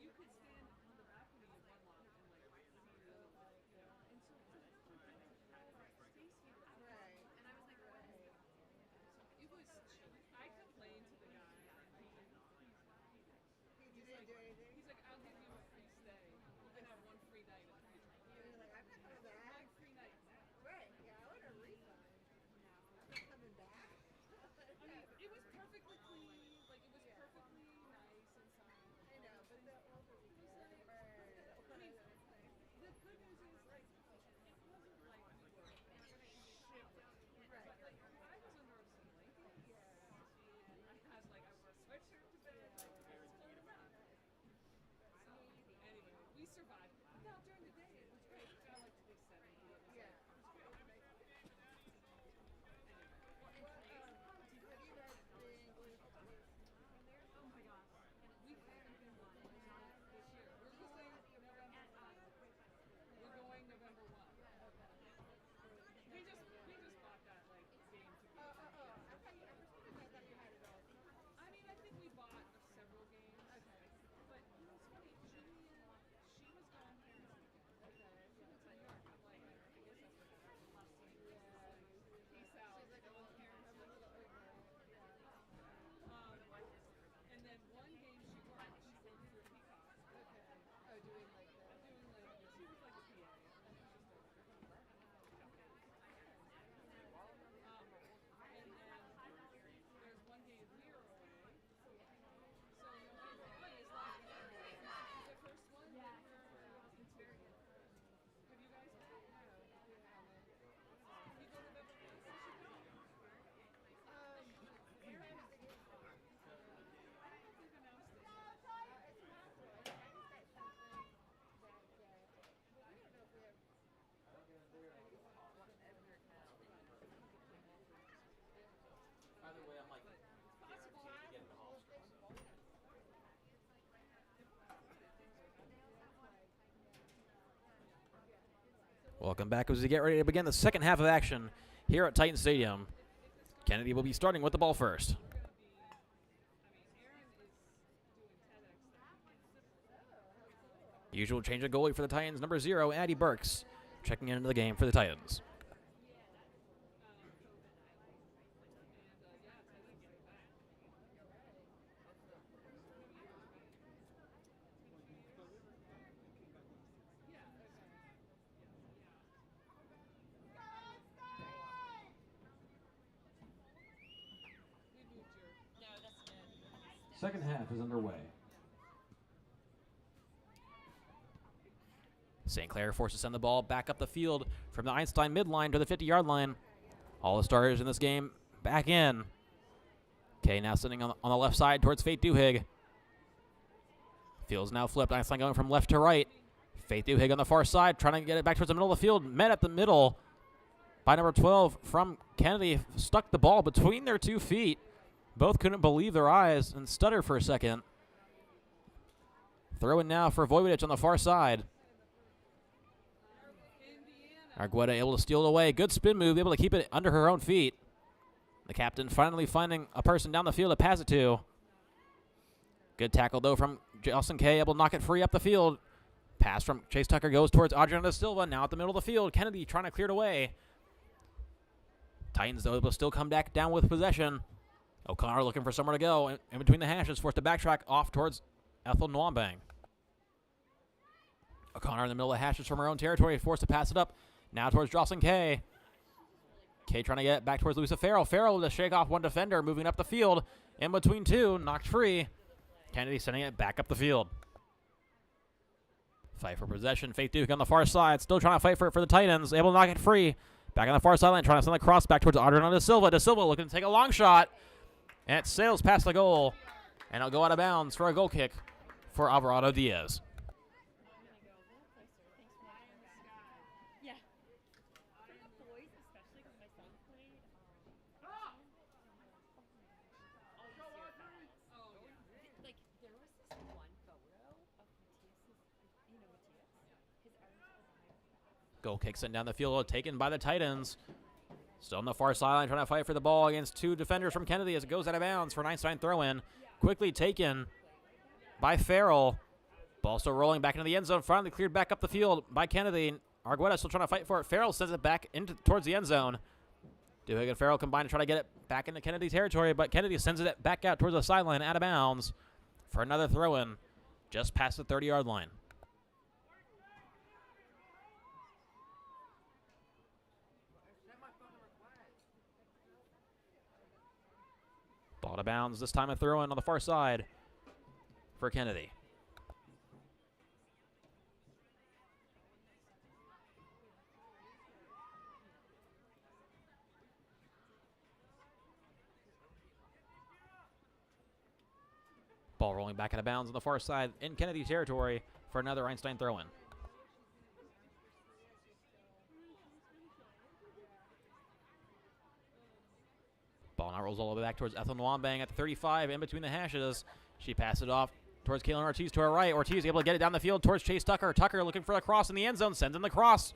you could stand on the balcony in one loft and like see the other one, you know. And so to have space heater out there. Right. And I was like, what is this? It was chilly. I complained to the guy and he didn't You didn't do anything? He's like, I'll give you a free stay. You can have one free night at the future. You're like, I'm not coming back. One free night. Right, yeah, I want a refund. I'm not coming back. I mean, it was perfectly clean. Like, it was perfectly nice inside. I know, but the older we get, I mean, the good news is, like, it wasn't like we were shivering. Right. But, like, I was under some blankets. And I had, like, I wore a sweatshirt to bed. Like, I was cold enough. So, anyway, we survived. Now, during the day, it was great. It got, like, to be 70. It was, Yeah. like, it was great. Anyway. Have you guys been going to Oh my gosh. We haven't been one this year. We're going November 1. We're going November 1. We just bought that like game to be. I thought you, for some reason I thought you had it all. I mean, I think we bought several games. Okay. But you know, it's funny. Julia, she was gone here this weekend. Okay. She went to New York. I'm like, I guess that's what happened last week. Peace out. She's like a little parent. I'm a little over. And then one game she worked for Peacock. Okay. Oh, doing like the. She was like a PA. And then there's one game we are away. So November 1 is like the first one that we're into. Have you guys been? No, we haven't. You go November 1, so should go. Here I was thinking. I don't know if they've announced it. It's possible. I just got something that. Well, we don't know if we have. Either way, I'm like, Possible. guaranteed to get in the hall. Welcome back as we get ready to begin the second half of action here at Titan Stadium. Kennedy will be starting with the ball first. Aaron is doing TEDx. Usual change of goalie for the Titans, number 0, Addie Burks, checking into the game for the Titans. Second half is underway. St. Clair forced to send the ball back up the field from the Einstein midline to the 50-yard line. All the starters in this game back in. Kay now sitting on the left side towards Faith Duhigg. Field's now flipped. Einstein going from left to right. Faith Duhigg on the far side, trying to get it back towards the middle of the field. Met at the middle by number 12 from Kennedy. Stuck the ball between their 2 feet. Both couldn't believe their eyes and stuttered for a second. Throw in now for Vojvodic on the far side. Argueta able to steal it away. Good spin move, able to keep it under her own feet. The captain finally finding a person down the field to pass it to. Good tackle, though, from Jocelyn Kay, able to knock it free up the field. Pass from Chase Tucker goes towards Adriana Silva, now at the middle of the field. Kennedy trying to clear it away. Titans, though, able to still come back down with possession. O'Connor looking for somewhere to go. In between the hashes, forced to backtrack off towards Ethel Nwambang. O'Connor in the middle of the hashes from her own territory, forced to pass it up. Now towards Jocelyn Kay. Kay trying to get it back towards Lisa Farrell. Farrell to shake off one defender, moving up the field. In between two, knocked free. Kennedy sending it back up the field. Fight for possession. Faith Duke on the far side, still trying to fight for it for the Titans. Able to knock it free. Back on the far sideline, trying to send the cross back towards Adriana Da Silva. Da Silva looking to take a long shot. And it sails past the goal. And it'll go out of bounds for a goal kick for Alvarado Diaz. Yeah. For the boys, especially because my son played. Like there was this one photo of Matthias's, Matthias. His arms were higher. Goal kick sent down the field, taken by the Titans. Still on the far sideline, trying to fight for the ball against two defenders from Kennedy as it goes out of bounds for an Einstein throw-in. Quickly taken by Farrell. Ball still rolling back into the end zone. Finally cleared back up the field by Kennedy. Argueta still trying to fight for it. Farrell sends it back towards the end zone. Duhigg and Farrell combine to try to get it back into Kennedy territory, but Kennedy sends it back out towards the sideline, out of bounds for another throw-in just past the 30-yard line. Ball out of bounds, this time a throw-in on the far side for Kennedy. Ball rolling back out of bounds on the far side in Kennedy territory for another Einstein throw-in. Ball now rolls all the way back towards Ethel Nwambang at the 35, in between the hashes. She passes it off towards Kaylin Ortiz to her right. Ortiz able to get it down the field towards Chase Tucker. Tucker looking for the cross in the end zone, sends in the cross.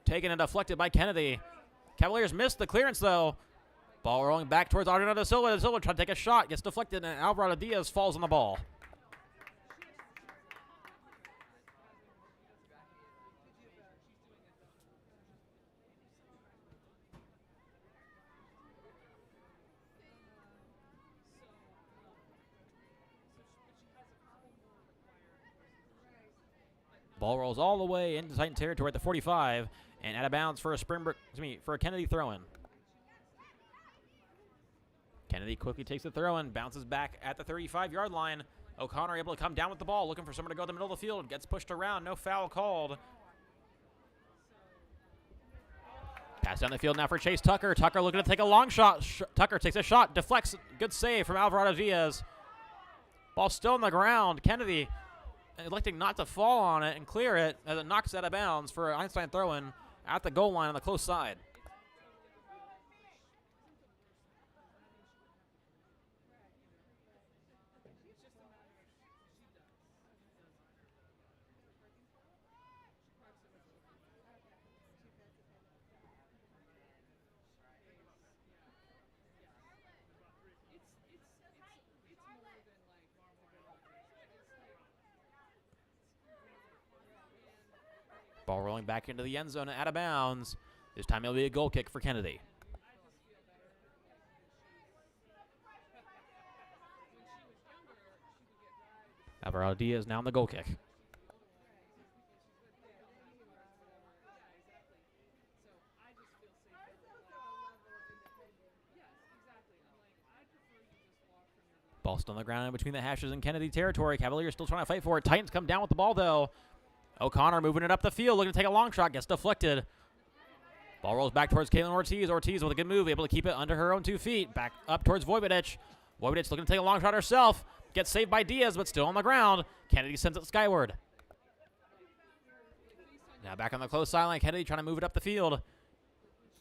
Taken and deflected by Kennedy. Cavaliers missed the clearance, though. Ball rolling back towards Adriana Da Silva. Da Silva trying to take a shot, gets deflected, and Alvarado Diaz falls on the ball. Ball rolls all the way into Titan territory at the 45 and out of bounds for a Kennedy throw-in. Kennedy quickly takes the throw-in, bounces back at the 35-yard line. O'Connor able to come down with the ball, looking for someone to go to the middle of the field. Gets pushed around, no foul called. Pass down the field now for Chase Tucker. Tucker looking to take a long shot. Tucker takes a shot, deflects. Good save from Alvarado Diaz. Ball still on the ground. Kennedy electing not to fall on it and clear it as it knocks out of bounds for an Einstein throw-in at the goal line on the close side. Ball rolling back into the end zone and out of bounds. This time it'll be a goal kick for Kennedy. Alvarado Diaz now on the goal kick. Ball still on the ground in between the hashes in Kennedy territory. Cavaliers still trying to fight for it. Titans come down with the ball, though. O'Connor moving it up the field, looking to take a long shot, gets deflected. Ball rolls back towards Kaylin Ortiz. Ortiz with a good move, able to keep it under her own 2 feet. Back up towards Vojvodich. Vojvodich looking to take a long shot herself. Gets saved by Diaz, but still on the ground. Kennedy sends it skyward. Now back on the close sideline. Kennedy trying to move it up the field.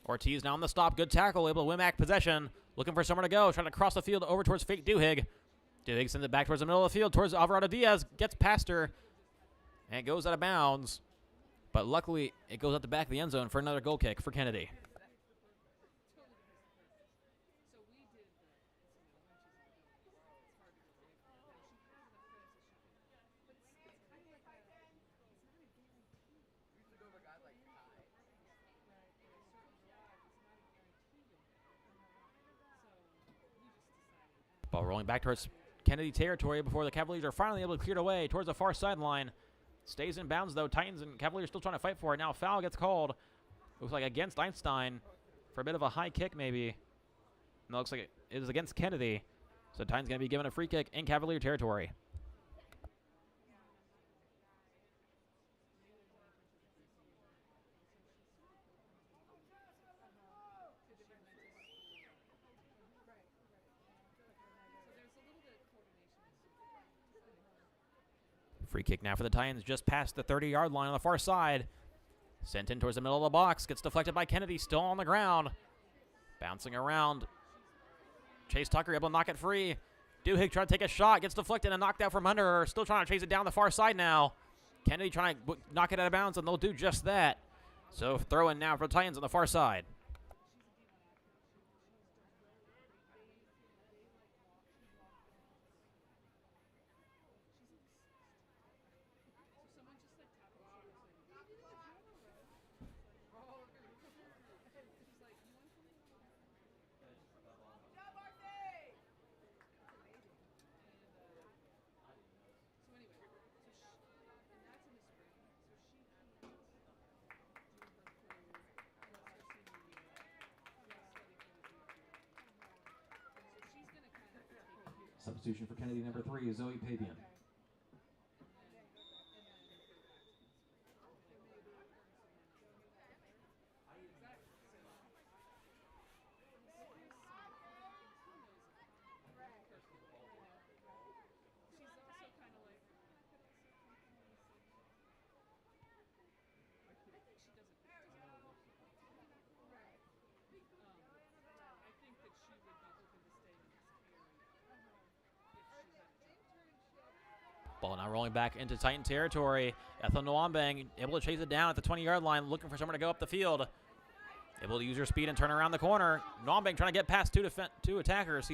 Ortiz now on the stop. Good tackle, able to win back possession. Looking for somewhere to go. Trying to cross the field over towards Fake Duhigg. Duhigg sends it back towards the middle of the field, towards Alvarado Diaz. Gets past her. And it goes out of bounds. But luckily, it goes out the back of the end zone for another goal kick for Kennedy. Ball rolling back towards Kennedy territory before the Cavaliers are finally able to clear it away towards the far sideline. Stays in bounds, though. Titans and Cavaliers still trying to fight for it. Now a foul gets called. Looks like against Einstein. for a bit of a high kick maybe. And it looks like it is against Kennedy. So Titans going to be given a free kick in Cavalier territory. Free kick now for the Titans just past the 30-yard line on the far side. Sent in towards the middle of the box. Gets deflected by Kennedy, still on the ground. Bouncing around. Chase Tucker able to knock it free. Duhigg trying to take a shot. Gets deflected and knocked out from under her. Still trying to chase it down the far side now. Kennedy trying to knock it out of bounds, and they'll do just that. So throw in now for the Titans on the far side. Substitution for Kennedy, number 3, Zoe Pavian. Ball now rolling back into Titan territory. Ethel Nwambang able to chase it down at the 20-yard line, looking for someone to go up the field. Able to use her speed and turn around the corner. Nwambang trying to get past two attackers,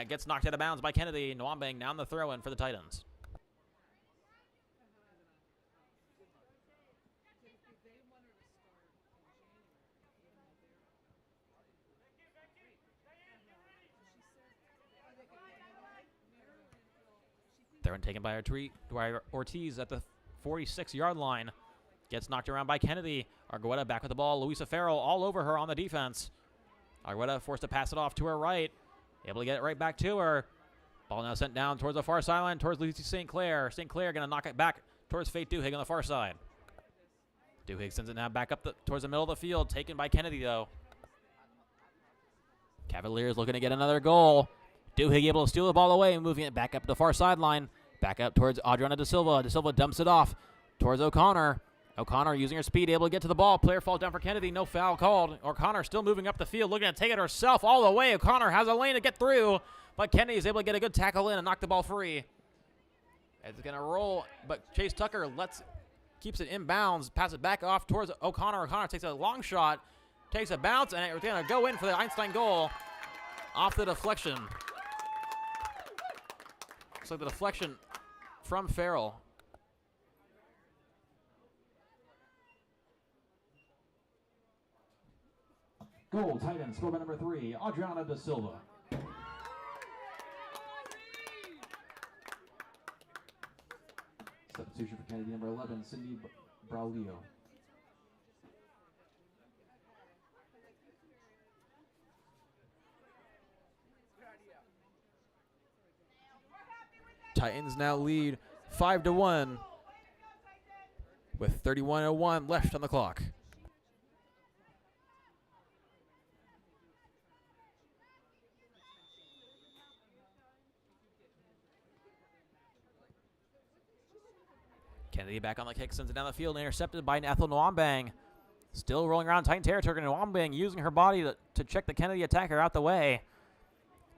gets knocked out of bounds by Kennedy. Nwambang down the throw-in for the Titans. Throw-in taken by Ortiz at the 46-yard line. Gets knocked around by Kennedy. Argueta back with the ball. Luisa Farrell all over her on the defense. Argueta forced to pass it off to her right. Able to get it right back to her. Ball now sent down towards the far sideline, towards Lucy St. Clair. St. Clair going to knock it back towards Faith Duhigg on the far side. Duhigg sends it now back up towards the middle of the field. Taken by Kennedy, though. Cavaliers looking to get another goal. Duhigg able to steal the ball away, moving it back up to the far sideline. Back up towards Adriana Da Silva. Da Silva dumps it off towards O'Connor. O'Connor using her speed, able to get to the ball. Player falls down for Kennedy. No foul called. O'Connor still moving up the field, looking to take it herself all the way. O'Connor has a lane to get through, but Kennedy is able to get a good tackle in and knock the ball free. It's going to roll, but Chase Tucker keeps it inbounds, passes it back off towards O'Connor. O'Connor takes a long shot, takes a bounce, and it's going to go in for the Einstein goal off the deflection. Looks like the deflection from Farrell. Goal, Titans, scored by number 3, Adriana Da Silva. Substitution for Kennedy, number 11, Cindy Braulio. Titans now lead 5-1 with 31:01 left on the clock. Kennedy back on the kick, sends it down the field, intercepted by Ethel Nwambang. Still rolling around Titan territory, and Nwambang using her body to check the Kennedy attacker out the way.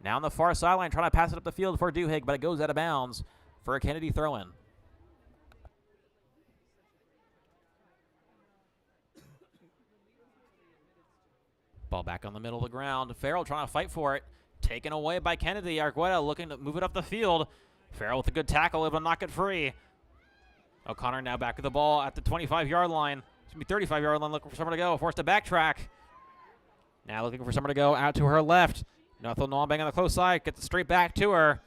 Now on the far sideline, trying to pass it up the field for Duhigg, but it goes out of bounds for a Kennedy throw-in. Ball back on the middle of the ground. Farrell trying to fight for it. Taken away by Kennedy. Argueta looking to move it up the field. Farrell with a good tackle, able to knock it free. O'Connor now back with the ball at the 25-yard line. It's going to be 35-yard line, looking for someone to go. Forced to backtrack. Now looking for someone to go out to her left. Ethel Nwambang on the close side. Gets it straight back to her.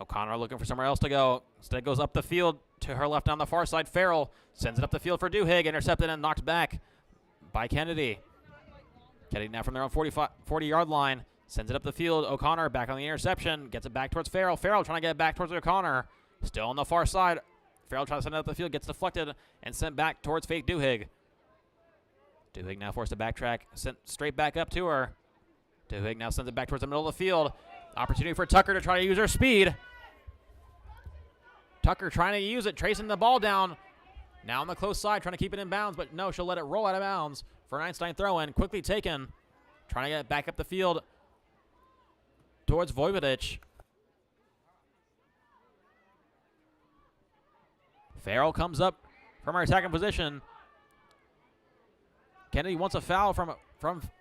O'Connor looking for somewhere else to go. Instead goes up the field to her left on the far side. Farrell sends it up the field for Duhigg. Intercepted and knocked back by Kennedy. Kennedy now from their own 40-yard line. Sends it up the field. O'Connor back on the interception. Gets it back towards Farrell. Farrell trying to get it back towards O'Connor. Still on the far side. Farrell trying to send it up the field. Gets deflected and sent back towards Faith Duhigg. Duhigg now forced to backtrack. Sent straight back up to her. Duhigg now sends it back towards the middle of the field. Opportunity for Tucker to try to use her speed. Tucker trying to use it. Tracing the ball down. Now on the close side. Trying to keep it in bounds. But no, she'll let it roll out of bounds for an Einstein throw-in. Quickly taken. Trying to get it back up the field towards Vojvodich. Farrell comes up from her attacking position. Kennedy wants a foul from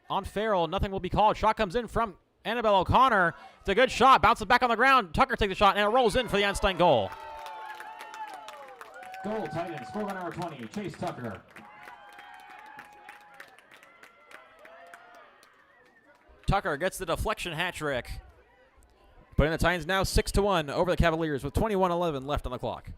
on Farrell. Nothing will be called. Shot comes in from Annabelle O'Connor. It's a good shot. Bounces back on the ground. Tucker takes the shot, and it rolls in for the Einstein goal. Goal, Titans, score by number 20, Chase Tucker. Tucker gets the deflection hat trick. Putting the Titans now 6-1 over the Cavaliers with 21:11 left on the clock.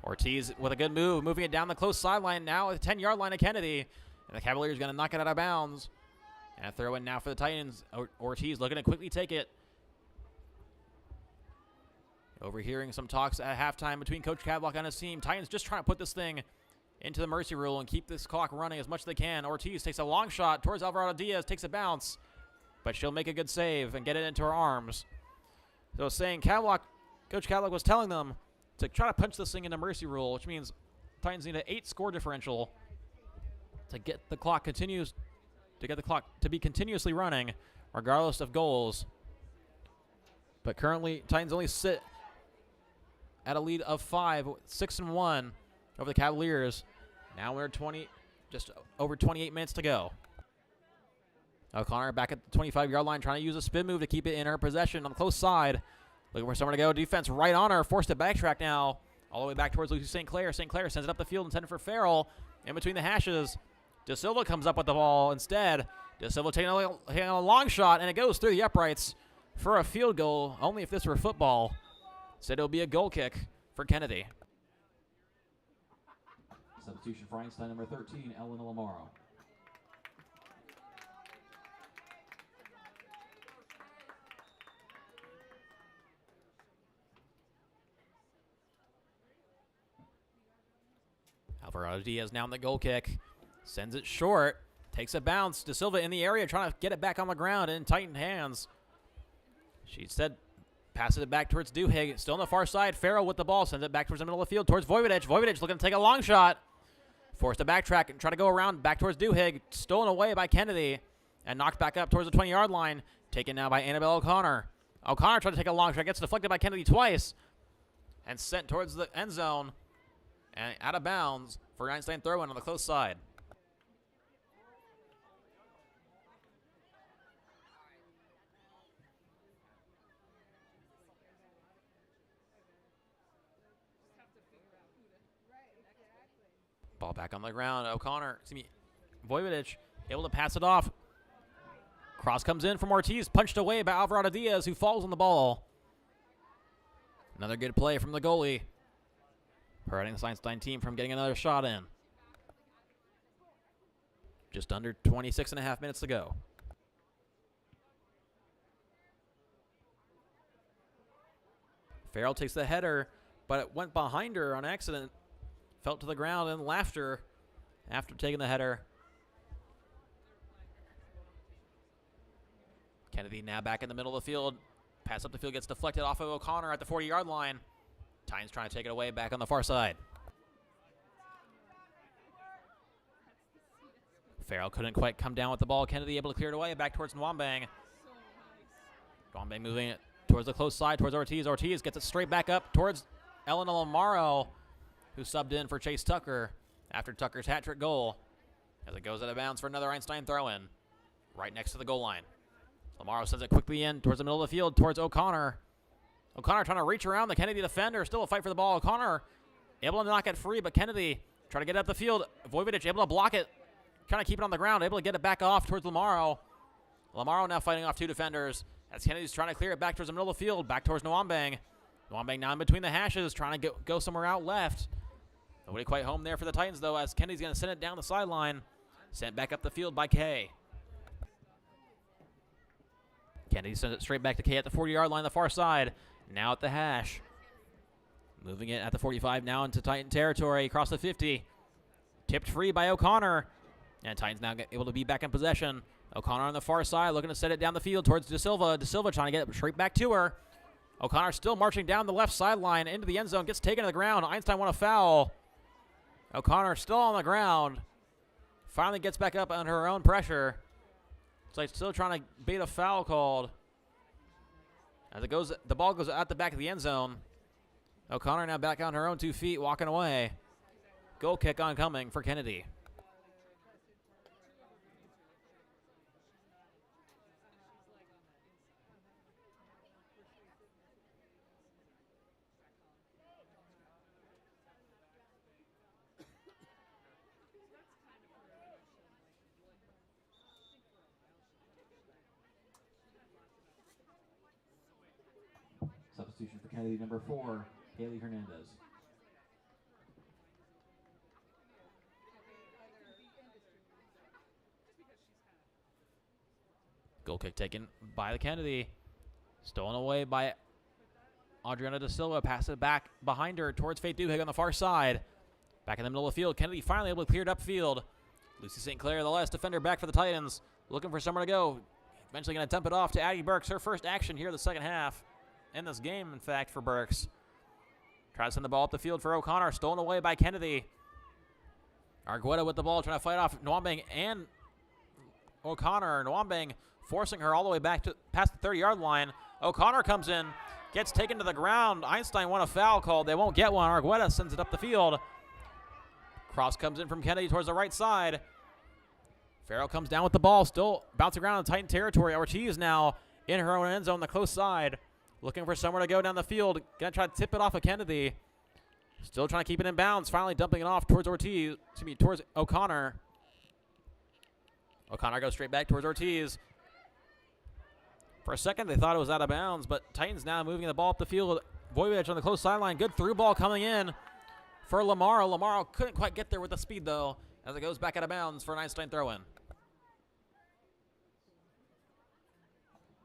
Ortiz with a good move, moving it down the close sideline now at the 10-yard line of Kennedy. And the Cavaliers going to knock it out of bounds. And a throw in now for the Titans. Ortiz looking to quickly take it. Overhearing some talks at halftime between Coach Cadlock and his team. Titans just trying to put this thing into the mercy rule and keep this clock running as much as they can. Ortiz takes a long shot towards Alvarado Diaz, takes a bounce. But she'll make a good save and get it into her arms. So saying Coach Cadlock was telling them to try to punch this thing into mercy rule, which means Titans need an 8-score differential to get the clock to be continuously running, regardless of goals. But currently, Titans only sit at a lead of 5, 6-1 over the Cavaliers. Now we're just over 28 minutes to go. O'Connor back at the 25-yard line, trying to use a spin move to keep it in her possession on the close side. Looking for somewhere to go. Defense right on her. Forced to backtrack now. All the way back towards Lucy St. Clair. St. Clair sends it up the field, intended for Farrell. In between the hashes. De Silva comes up with the ball instead. De Silva taking a long shot, and it goes through the uprights for a field goal. Only if this were football. Said it'll be a goal kick for Kennedy. Substitution for Einstein, number 13, Ellen Lamaro. Alvarado Diaz now on the goal kick. Sends it short. Takes a bounce. De Silva in the area trying to get it back on the ground in tightened hands. She said passes it back towards Duhigg. Still on the far side. Farrell with the ball. Sends it back towards the middle of the field towards Vojvodich. Vojvodich looking to take a long shot. Forced to backtrack and try to go around back towards Duhigg. Stolen away by Kennedy. And knocked back up towards the 20-yard line. Taken now by Annabelle O'Connor. O'Connor tried to take a long shot. Gets deflected by Kennedy twice. And sent towards the end zone. And out of bounds for an Einstein throw-in on the close side. Ball back on the ground. Vojvodich able to pass it off. Cross comes in from Ortiz, punched away by Alvarado Diaz, who falls on the ball. Another good play from the goalie, preventing the Einstein team from getting another shot in. Just under 26.5 minutes to go. Farrell takes the header, but it went behind her on accident. Fell to the ground in laughter after taking the header. Kennedy now back in the middle of the field. Pass up the field gets deflected off of O'Connor at the 40-yard line. Titans trying to take it away back on the far side. Farrell couldn't quite come down with the ball. Kennedy able to clear it away back towards Nwambang. Nwambang moving it towards the close side, towards Ortiz. Ortiz gets it straight back up towards Elena Lamaro, who subbed in for Chase Tucker after Tucker's hat-trick goal, as it goes out of bounds for another Einstein throw-in. right next to the goal line. Lamaro sends it quickly in towards the middle of the field, towards O'Connor. O'Connor trying to reach around the Kennedy defender. Still a fight for the ball. O'Connor able to knock it free, but Kennedy trying to get up the field. Vojvodich able to block it. Trying to keep it on the ground. Able to get it back off towards Lamaro. Lamaro now fighting off 2 defenders. As Kennedy's trying to clear it back towards the middle of the field. Back towards Nwambang. Nwambang now in between the hashes. Trying to go somewhere out left. Nobody quite home there for the Titans, though, as Kennedy's going to send it down the sideline. Sent back up the field by Kay. Kennedy sends it straight back to Kay at the 40-yard line, the far side. Now at the hash. Moving it at the 45 now into Titan territory across the 50. Tipped free by O'Connor. And Titans now able to be back in possession. O'Connor on the far side looking to set it down the field towards De Silva. De Silva trying to get it straight back to her. O'Connor still marching down the left sideline into the end zone. Gets taken to the ground. Einstein won a foul. O'Connor still on the ground. Finally gets back up under her own pressure. It's like still trying to bait a foul called. As the ball goes out the back of the end zone. O'Connor now back on her own 2 feet, walking away. Goal kick oncoming for Kennedy. Substitution for Kennedy, number 4, Haley Hernandez. Goal kick taken by the Kennedy. Stolen away by Adriana De Silva. Pass it back behind her towards Faith Duhigg on the far side. Back in the middle of the field. Kennedy finally able to clear it upfield. Lucy St. Clair, the last defender back for the Titans. Looking for somewhere to go. Eventually going to dump it off to Addie Burks. Her first action here in the second half. In this game, in fact, for Burks. Try to send the ball up the field for O'Connor. Stolen away by Kennedy. Argueta with the ball, trying to fight off Nwambang and O'Connor. Nwambang forcing her all the way back to past the 30-yard line. O'Connor comes in, gets taken to the ground. Einstein won a foul called. They won't get one. Argueta sends it up the field. Cross comes in from Kennedy towards the right side. Farrell comes down with the ball, still bouncing around in Titan territory. Ortiz now in her own end zone, the close side. Looking for somewhere to go down the field. Gonna try to tip it off of Kennedy. Still trying to keep it in bounds. Finally dumping it off towards towards O'Connor. O'Connor goes straight back towards Ortiz. For a second, they thought it was out of bounds, but Titans now moving the ball up the field. Vojvodich on the close sideline. Good through ball coming in for Lamaro. Lamaro couldn't quite get there with the speed, though, as it goes back out of bounds for an Einstein throw-in.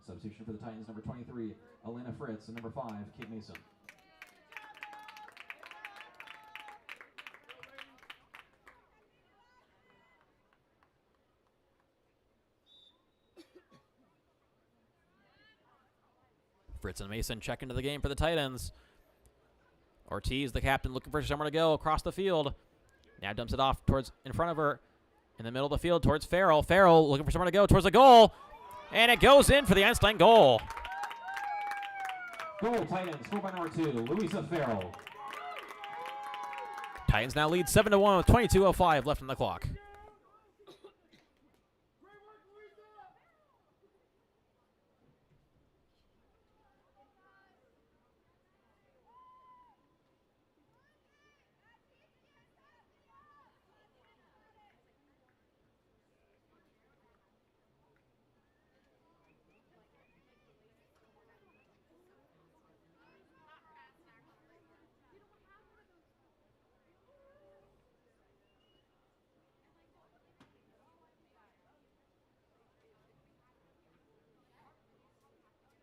Substitution for the Titans, number 23, Elena Fritz, and number 5, Kate Mason. Fritz and Mason check into the game for the Titans. Ortiz, the captain, looking for somewhere to go across the field. Now dumps it off towards in front of her in the middle of the field towards Farrell. Farrell looking for somewhere to go towards the goal. And it goes in for the Einstein goal. Goal, Titans, scored by number 2, Louisa Farrell. Titans now lead 7-1 with 22:05 left on the clock.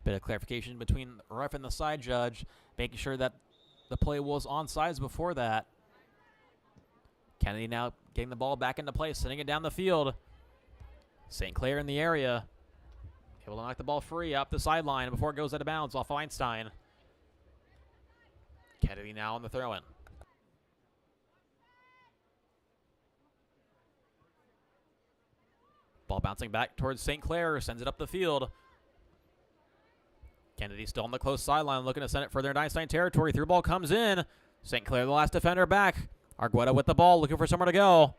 Bit of clarification between the ref and the side judge, making sure that the play was onside before that. Kennedy now getting the ball back into play, sending it down the field. St. Clair in the area. Able to knock the ball free up the sideline before it goes out of bounds off Einstein. Kennedy now on the throw-in. Ball bouncing back towards St. Clair, sends it up the field. Kennedy still on the close sideline, looking to send it further into Einstein territory. Through ball comes in. St. Clair, the last defender back. Argueta with the ball, looking for somewhere to go.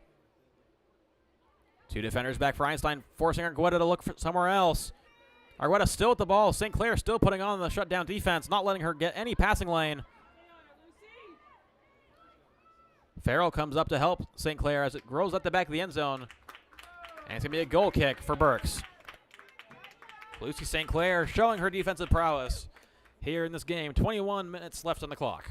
Two defenders back for Einstein, forcing Argueta to look for somewhere else. Argueta still at the ball. St. Clair still putting on the shutdown defense, not letting her get any passing lane. Farrell comes up to help St. Clair as it rolls at the back of the end zone. And it's going to be a goal kick for Berks. Lucy St. Clair showing her defensive prowess here in this game. 21 minutes left on the clock.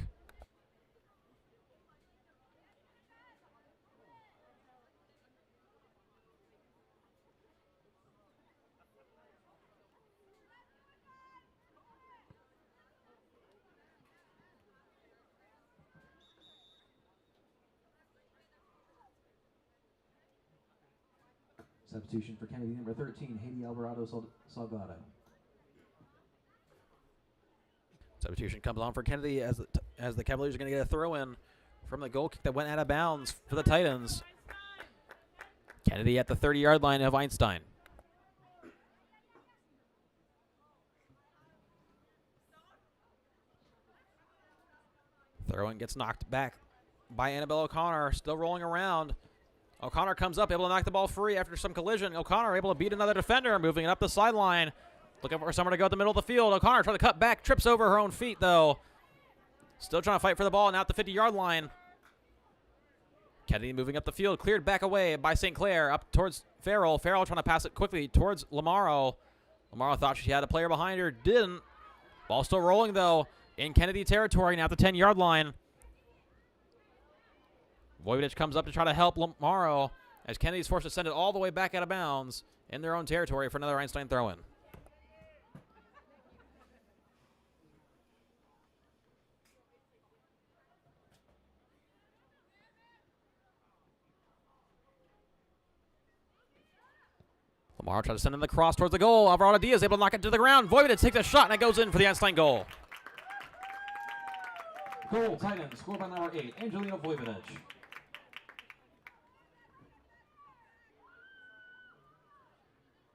Substitution for Kennedy, number 13, Haiti Alvarado Salgado. Substitution comes on for Kennedy as the Cavaliers are going to get a throw in from the goal kick that went out of bounds for the Titans. Kennedy at the 30-yard line of Einstein. Throw in gets knocked back by Annabelle O'Connor, still rolling around. O'Connor comes up, able to knock the ball free after some collision. O'Connor able to beat another defender, moving it up the sideline. Looking for someone to go at the middle of the field. O'Connor trying to cut back, trips over her own feet, though. Still trying to fight for the ball, now at the 50-yard line. Kennedy moving up the field, cleared back away by St. Clair, up towards Farrell. Farrell trying to pass it quickly towards Lamaro. Lamaro thought she had a player behind her, didn't. Ball still rolling, though, in Kennedy territory, now at the 10-yard line. Voivodich comes up to try to help Lamaro as Kennedy's forced to send it all the way back out of bounds in their own territory for another Einstein throw-in. Lamaro tries to send in the cross towards the goal. Alvarado Diaz able to knock it to the ground. Voivodich takes a shot and it goes in for the Einstein goal. Goal, Titans, scored by number 8, Angelina Voivodich.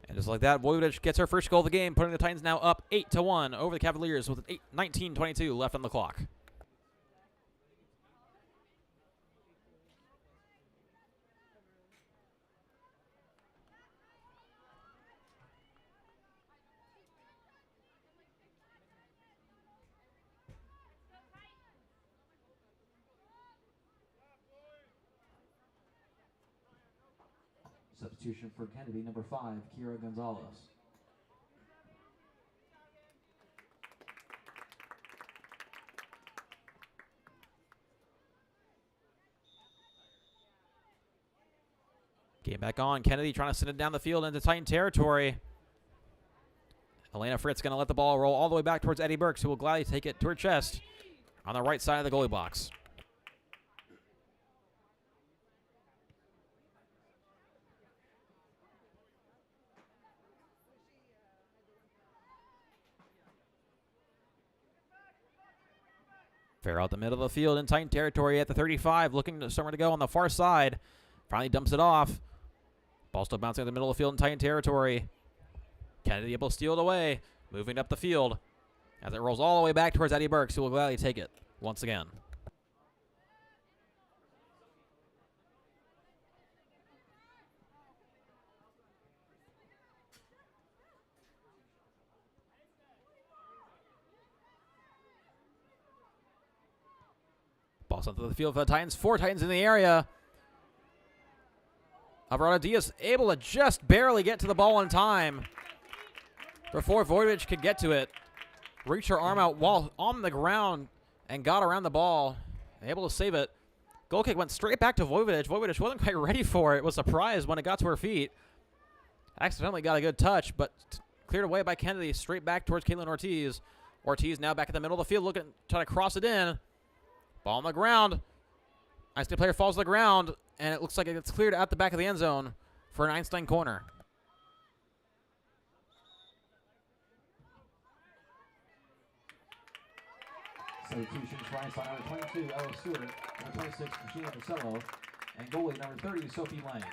And just like that, Voivodich gets her first goal of the game, putting the Titans now up 8-1 over the Cavaliers with 19:22 left on the clock. Substitution for Kennedy, number 5, Kira Gonzalez. Game back on. Kennedy trying to send it down the field into Titan territory. Elena Fritz going to let the ball roll all the way back towards Eddie Burks, who will gladly take it to her chest on the right side of the goalie box. Farrell at the middle of the field in Titan territory at the 35, looking for somewhere to go on the far side. Finally dumps it off. Ball still bouncing at the middle of the field in Titan territory. Kennedy able to steal it away, moving up the field as it rolls all the way back towards Eddie Burks, who will gladly take it once again. Ball sent to the field for the Titans. 4 Titans in the area. Alvarado Diaz able to just barely get to the ball in time before Voivodich could get to it. Reached her arm out while on the ground and got around the ball. Able to save it. Goal kick went straight back to Voivodich. Voivodich wasn't quite ready for it. Was surprised when it got to her feet. Accidentally got a good touch, but cleared away by Kennedy. Straight back towards Caitlin Ortiz. Ortiz now back at the middle of the field, looking, trying to cross it in. Ball on the ground. Einstein player falls to the ground, and it looks like it gets cleared at the back of the end zone for an Einstein corner. Substitutions for Einstein, number 22, Ella Stewart, number 26, Christina Marcello, and goalie number 30, Sophie Lang.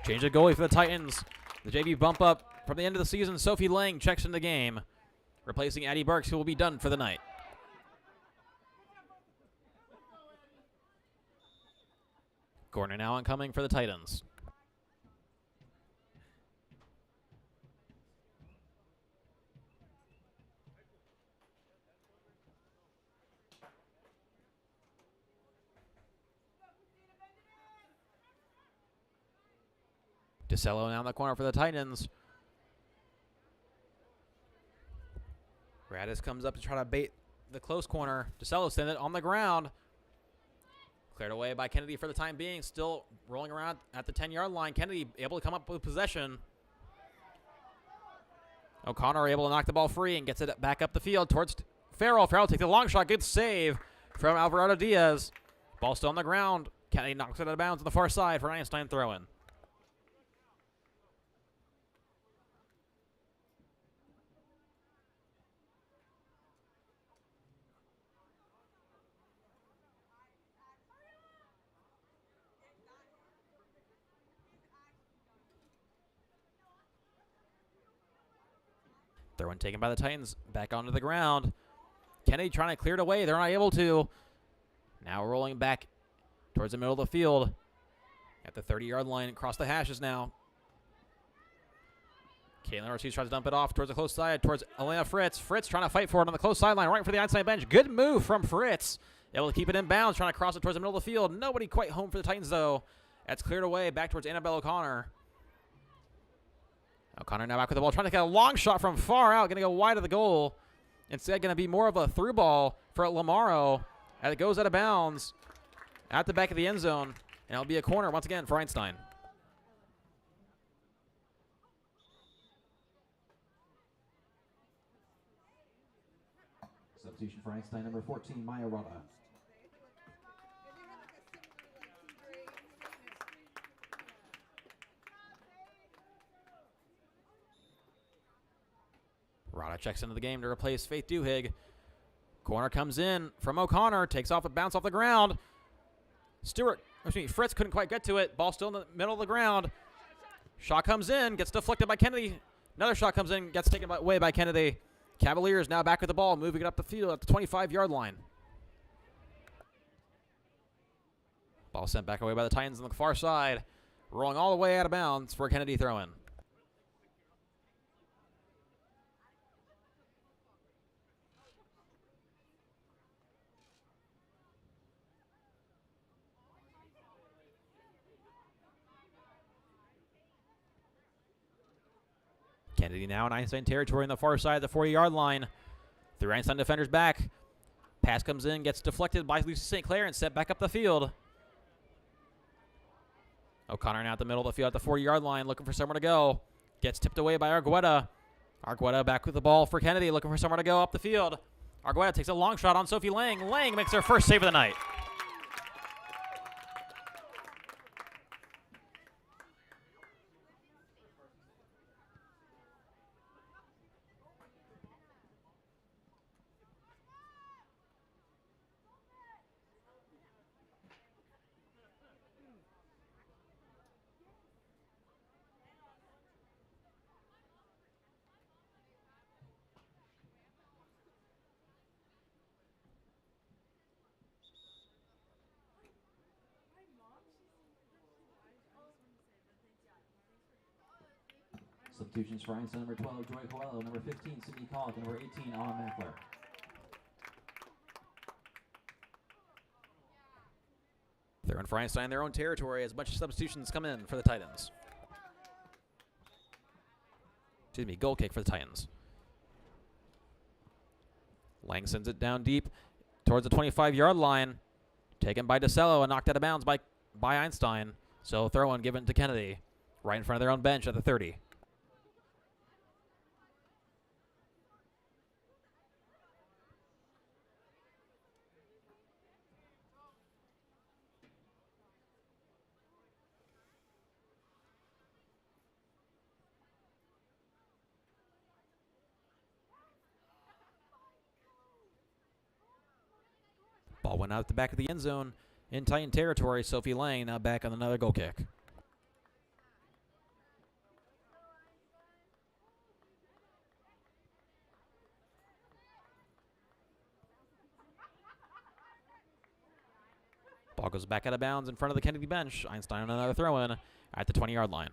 Change of goalie for the Titans. The JV bump up from the end of the season. Sophie Lang checks in the game, replacing Addie Burks, who will be done for the night. Corner now incoming for the Titans. DeCello now in the corner for the Titans. Radis comes up to try to bait the close corner. DeCello sends it on the ground. Cleared away by Kennedy for the time being. Still rolling around at the 10-yard line. Kennedy able to come up with possession. O'Connor able to knock the ball free and gets it back up the field towards Farrell. Farrell takes a long shot. Good save from Alvarado Diaz. Ball still on the ground. Kennedy knocks it out of bounds on the far side for Einstein throw-in. Throw-in taken by the Titans. Back onto the ground. Kennedy trying to clear it away. They're not able to. Now rolling back towards the middle of the field. At the 30-yard line. Across the hashes now. Caitlin Ortiz tries to dump it off towards the close side. Towards Elena Fritz. Fritz trying to fight for it on the close sideline. Right for the Einstein bench. Good move from Fritz. Able to keep it in bounds. Trying to cross it towards the middle of the field. Nobody quite home for the Titans though. That's cleared away. Back towards Annabelle O'Connor. O'Connor now back with the ball, trying to get a long shot from far out, going to go wide of the goal. Instead, going to be more of a through ball for Lamaro as it goes out of bounds at the back of the end zone. And it'll be a corner once again for Einstein. Substitution for Einstein, number 14, Maya Rada. Rada checks into the game to replace Faith Duhigg. Corner comes in from O'Connor, takes off a bounce off the ground. Fritz couldn't quite get to it. Ball still in the middle of the ground. Shot comes in, gets deflected by Kennedy. Another shot comes in, gets taken away by Kennedy. Cavaliers now back with the ball, moving it up the field at the 25-yard line. Ball sent back away by the Titans on the far side. Rolling all the way out of bounds for a Kennedy throw-in. Kennedy now in Einstein territory on the far side of the 40-yard line. Three Einstein defenders back. Pass comes in, gets deflected by Lucy St. Clair and set back up the field. O'Connor now at the middle of the field at the 40-yard line, looking for somewhere to go. Gets tipped away by Argueta. Argueta back with the ball for Kennedy, looking for somewhere to go up the field. Argueta takes a long shot on Sophie Lang. Lang makes her first save of the night. Substitutions for Einstein, number 12, Joy Coelho, number 15, Sydney Collins, and number 18, Anna Mackler. They're in for Einstein in their own territory as much substitutions come in for the Titans. Excuse me, goal kick for the Titans. Lang sends it down deep towards the 25-yard line. Taken by DeCello and knocked out of bounds by Einstein. So throw-in given to Kennedy right in front of their own bench at the 30. Ball went out the back of the end zone in Titan territory. Sophie Lang now back on another goal kick. Ball goes back out of bounds in front of the Kennedy bench. Einstein on another throw-in at the 20-yard line.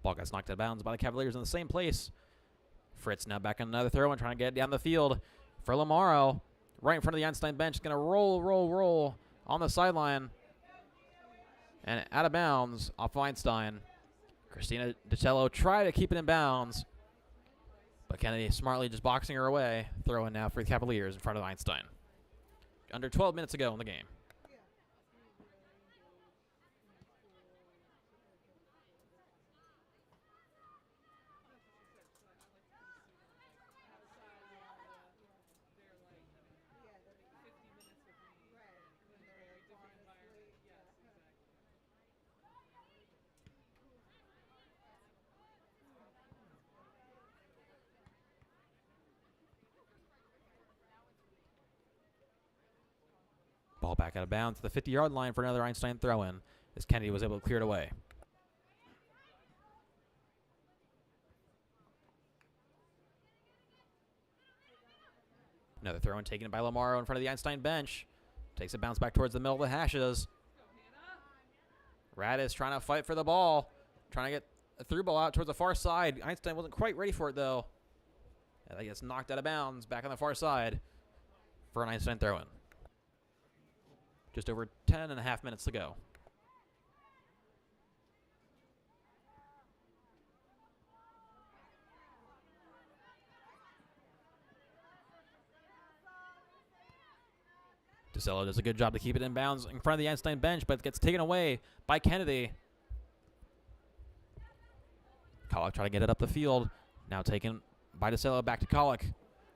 Ball gets knocked out of bounds by the Cavaliers in the same place. Fritz now back on another throw and trying to get it down the field for Lamaro. Right in front of the Einstein bench. Going to roll on the sideline. And out of bounds off Einstein. Christina DiCello tried to keep it in bounds. But Kennedy smartly just boxing her away. Throw in now for the Cavaliers in front of Einstein. Under 12 minutes to go in the game. Ball back out of bounds to the 50-yard line for another Einstein throw-in as Kennedy was able to clear it away. Another throw-in taken by Lamaro in front of the Einstein bench. Takes a bounce back towards the middle of the hashes. Radis trying to fight for the ball. Trying to get a through ball out towards the far side. Einstein wasn't quite ready for it, though. And that gets knocked out of bounds back on the far side for an Einstein throw-in. Just over 10 and a half minutes to go. DiCello does a good job to keep it in bounds in front of the Einstein bench, but it gets taken away by Kennedy. Kolek trying to get it up the field. Now taken by DiCello back to Kolek.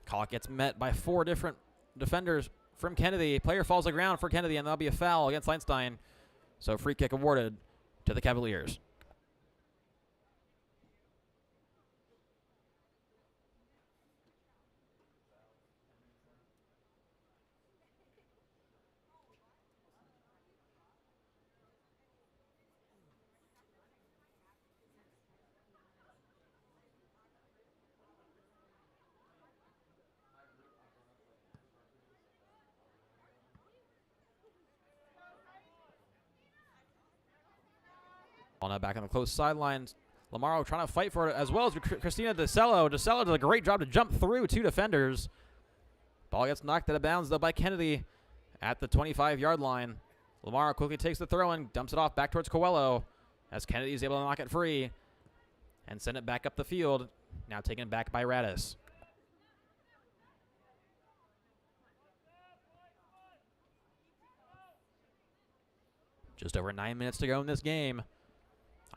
Kolek gets met by 4 different defenders from Kennedy. Player falls to the ground for Kennedy, and that'll be a foul against Einstein. So free kick awarded to the Cavaliers. Ball now back on the close sidelines. Lamaro trying to fight for it as well as Christina DiCello. DiCello does a great job to jump through 2 defenders. Ball gets knocked out of bounds, though, by Kennedy at the 25-yard line. Lamaro quickly takes the throw and dumps it off back towards Coelho as Kennedy is able to knock it free and send it back up the field. Now taken back by Radis. Just over 9 minutes to go in this game.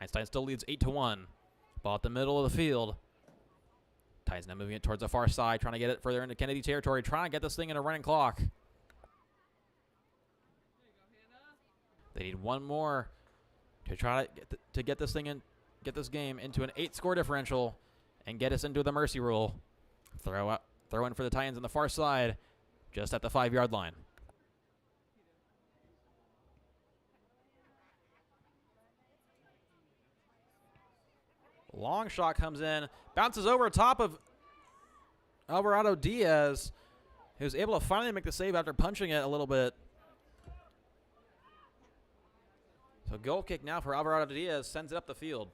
Einstein still leads 8-1. Ball at the middle of the field. Titans now moving it towards the far side, trying to get it further into Kennedy territory, trying to get this thing in a running clock. They need one more to try to get this thing in, get this game into an 8-score differential, and get us into the mercy rule. Throw in for the Titans on the far side, just at the 5-yard line. Long shot comes in, bounces over top of Alvarado Diaz, who's able to finally make the save after punching it a little bit. So goal kick now for Alvarado Diaz, sends it up the field.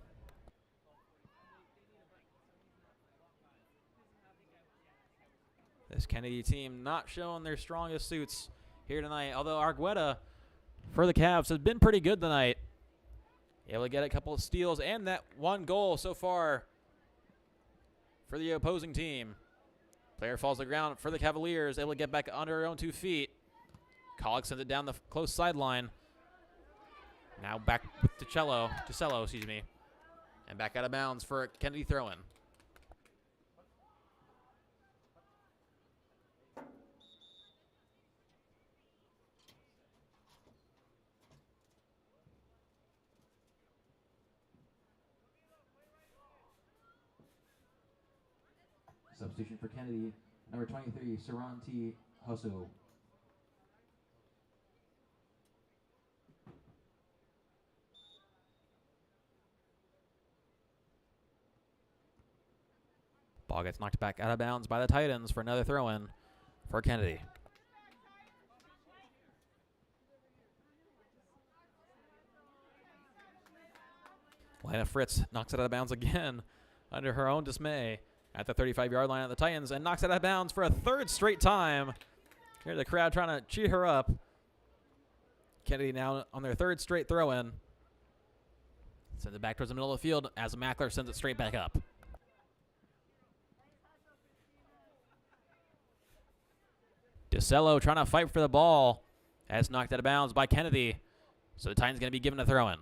This Kennedy team not showing their strongest suits here tonight, although Argueta for the Cavs has been pretty good tonight. Able to get a couple of steals and that 1 goal so far for the opposing team. Player falls to the ground for the Cavaliers, able to get back under her own 2 feet. Kolek sends it down the close sideline. Now back with DiCello, and back out of bounds for a Kennedy throw-in. Substitution for Kennedy, number 23, Saranti Hosso. Ball gets knocked back out of bounds by the Titans for another throw-in for Kennedy. Lana Fritz knocks it out of bounds again under her own dismay at the 35-yard line of the Titans and knocks it out of bounds for a third straight time. Here's the crowd trying to cheer her up. Kennedy now on their third straight throw-in. Sends it back towards the middle of the field as Mackler sends it straight back up. DeCello trying to fight for the ball as knocked out of bounds by Kennedy. So the Titans going to be given a throw-in.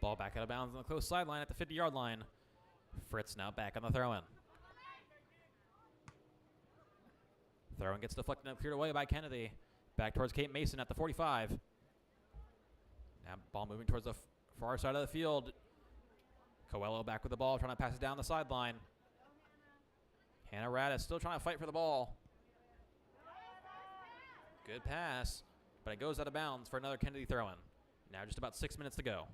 Ball back out of bounds on the close sideline at the 50-yard line. Fritz now back on the throw-in. Throw-in gets deflected and cleared away by Kennedy. Back towards Kate Mason at the 45. Now ball moving towards the far side of the field. Coelho back with the ball, trying to pass it down the sideline. Hannah Radis still trying to fight for the ball. Good pass, but it goes out of bounds for another Kennedy throw-in. Now just about 6 minutes to go.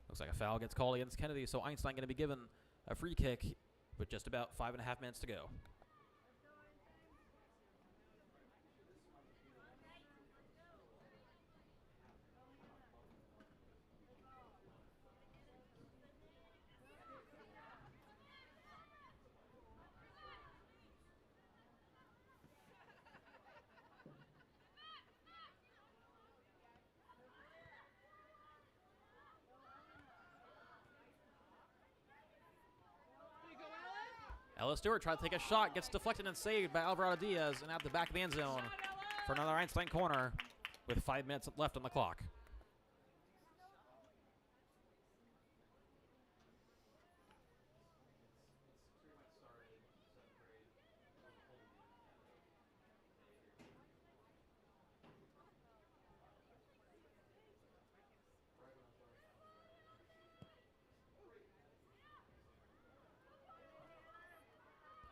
Looks like a foul gets called against Kennedy, so Einstein going to be given a free kick with just about 5.5 minutes to go. Ella Stewart tried to take a shot, gets deflected and saved by Alvarado Diaz and out the back of the end zone for another Einstein corner with 5 minutes left on the clock.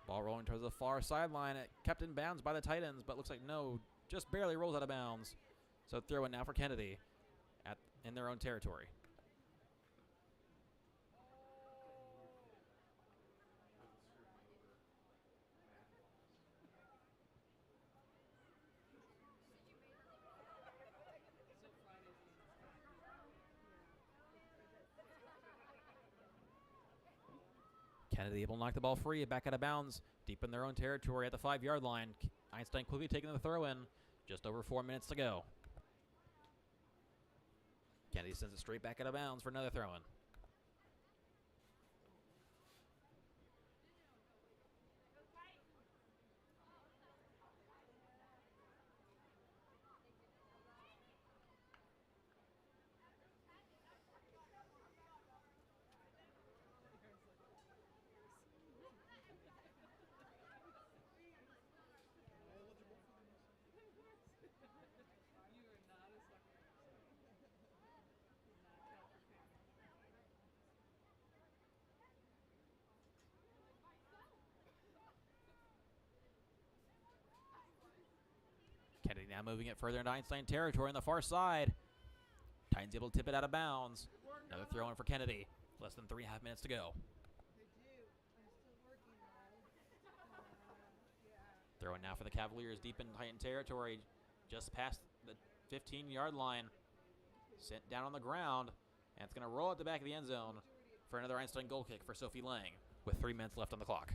Ball rolling towards the far sideline. It kept in bounds by the Titans, but looks like no, just barely rolls out of bounds. So throw in now for Kennedy in their own territory. Kennedy able to knock the ball free, back out of bounds, deep in their own territory at the 5-yard line. Einstein quickly taking the throw in, just over 4 minutes to go. Kennedy sends it straight back out of bounds for another throw in. Kennedy now moving it further into Einstein territory on the far side. Titans able to tip it out of bounds. Another throw in for Kennedy. Less than 3.5 minutes to go. Throwing now for the Cavaliers deep in Titan territory. Just past the 15-yard line. Sent down on the ground. And it's going to roll at the back of the end zone for another Einstein goal kick for Sophie Lang with 3 minutes left on the clock.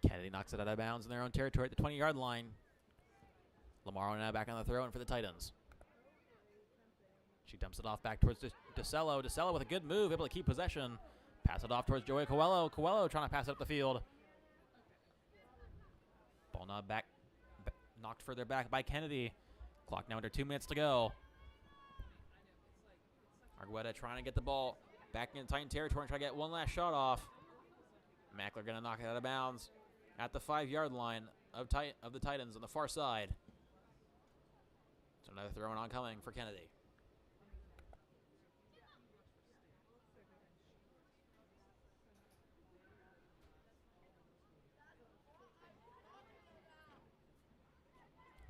Kennedy knocks it out of bounds in their own territory at the 20-yard line. Lamaro now back on the throw in for the Titans. She dumps it off back towards DeCello. DeCello with a good move, able to keep possession. Pass it off towards Joey Coelho. Coelho trying to pass it up the field. Ball now knocked further back by Kennedy. Clock now under 2 minutes to go. Argueta trying to get the ball back in Titan territory and try to get one last shot off. Mackler going to knock it out of bounds at the 5-yard line of the Titans on the far side. So another throw in oncoming for Kennedy.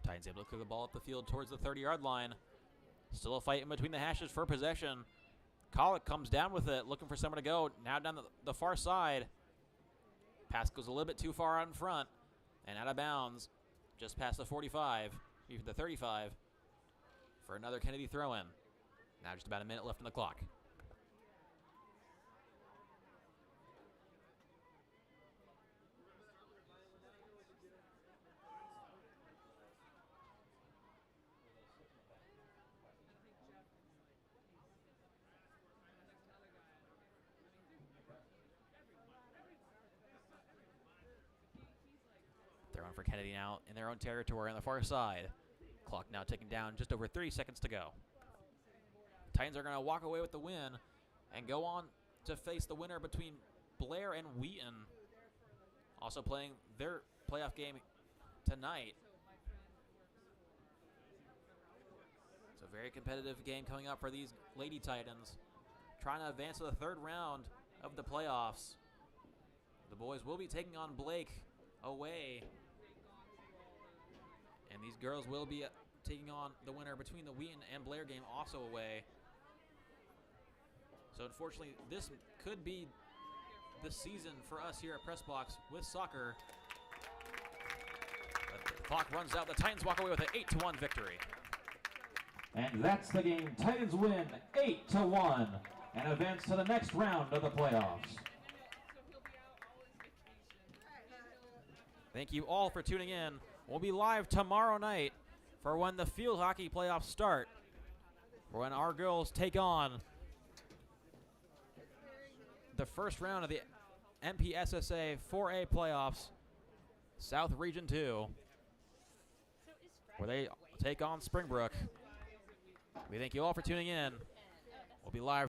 Titans able to clear the ball up the field towards the 30-yard line. Still a fight in between the hashes for possession. Colic comes down with it, looking for somewhere to go. Now down the far side. Pass goes a little bit too far out in front and out of bounds just past the 45, even the 35, for another Kennedy throw-in. Now just about a minute left on the clock. Throwing for Kennedy now in their own territory on the far side. Clock now ticking down, just over 30 seconds to go. Titans are going to walk away with the win and go on to face the winner between Blair and Wheaton. Also playing their playoff game tonight. It's a very competitive game coming up for these Lady Titans, trying to advance to the 3rd round of the playoffs. The boys will be taking on Blake away, and these girls will be taking on the winner between the Wheaton and Blair game also away. So unfortunately, this could be the season for us here at Press Box with soccer. But the clock runs out. The Titans walk away with an 8-1 victory. And that's the game. Titans win 8-1 and advance to the next round of the playoffs. Thank you all for tuning in. We'll be live tomorrow night for when the field hockey playoffs start, for when our girls take on the first round of the MPSSA 4A playoffs, South Region 2, where they take on Springbrook. We thank you all for tuning in. We'll be live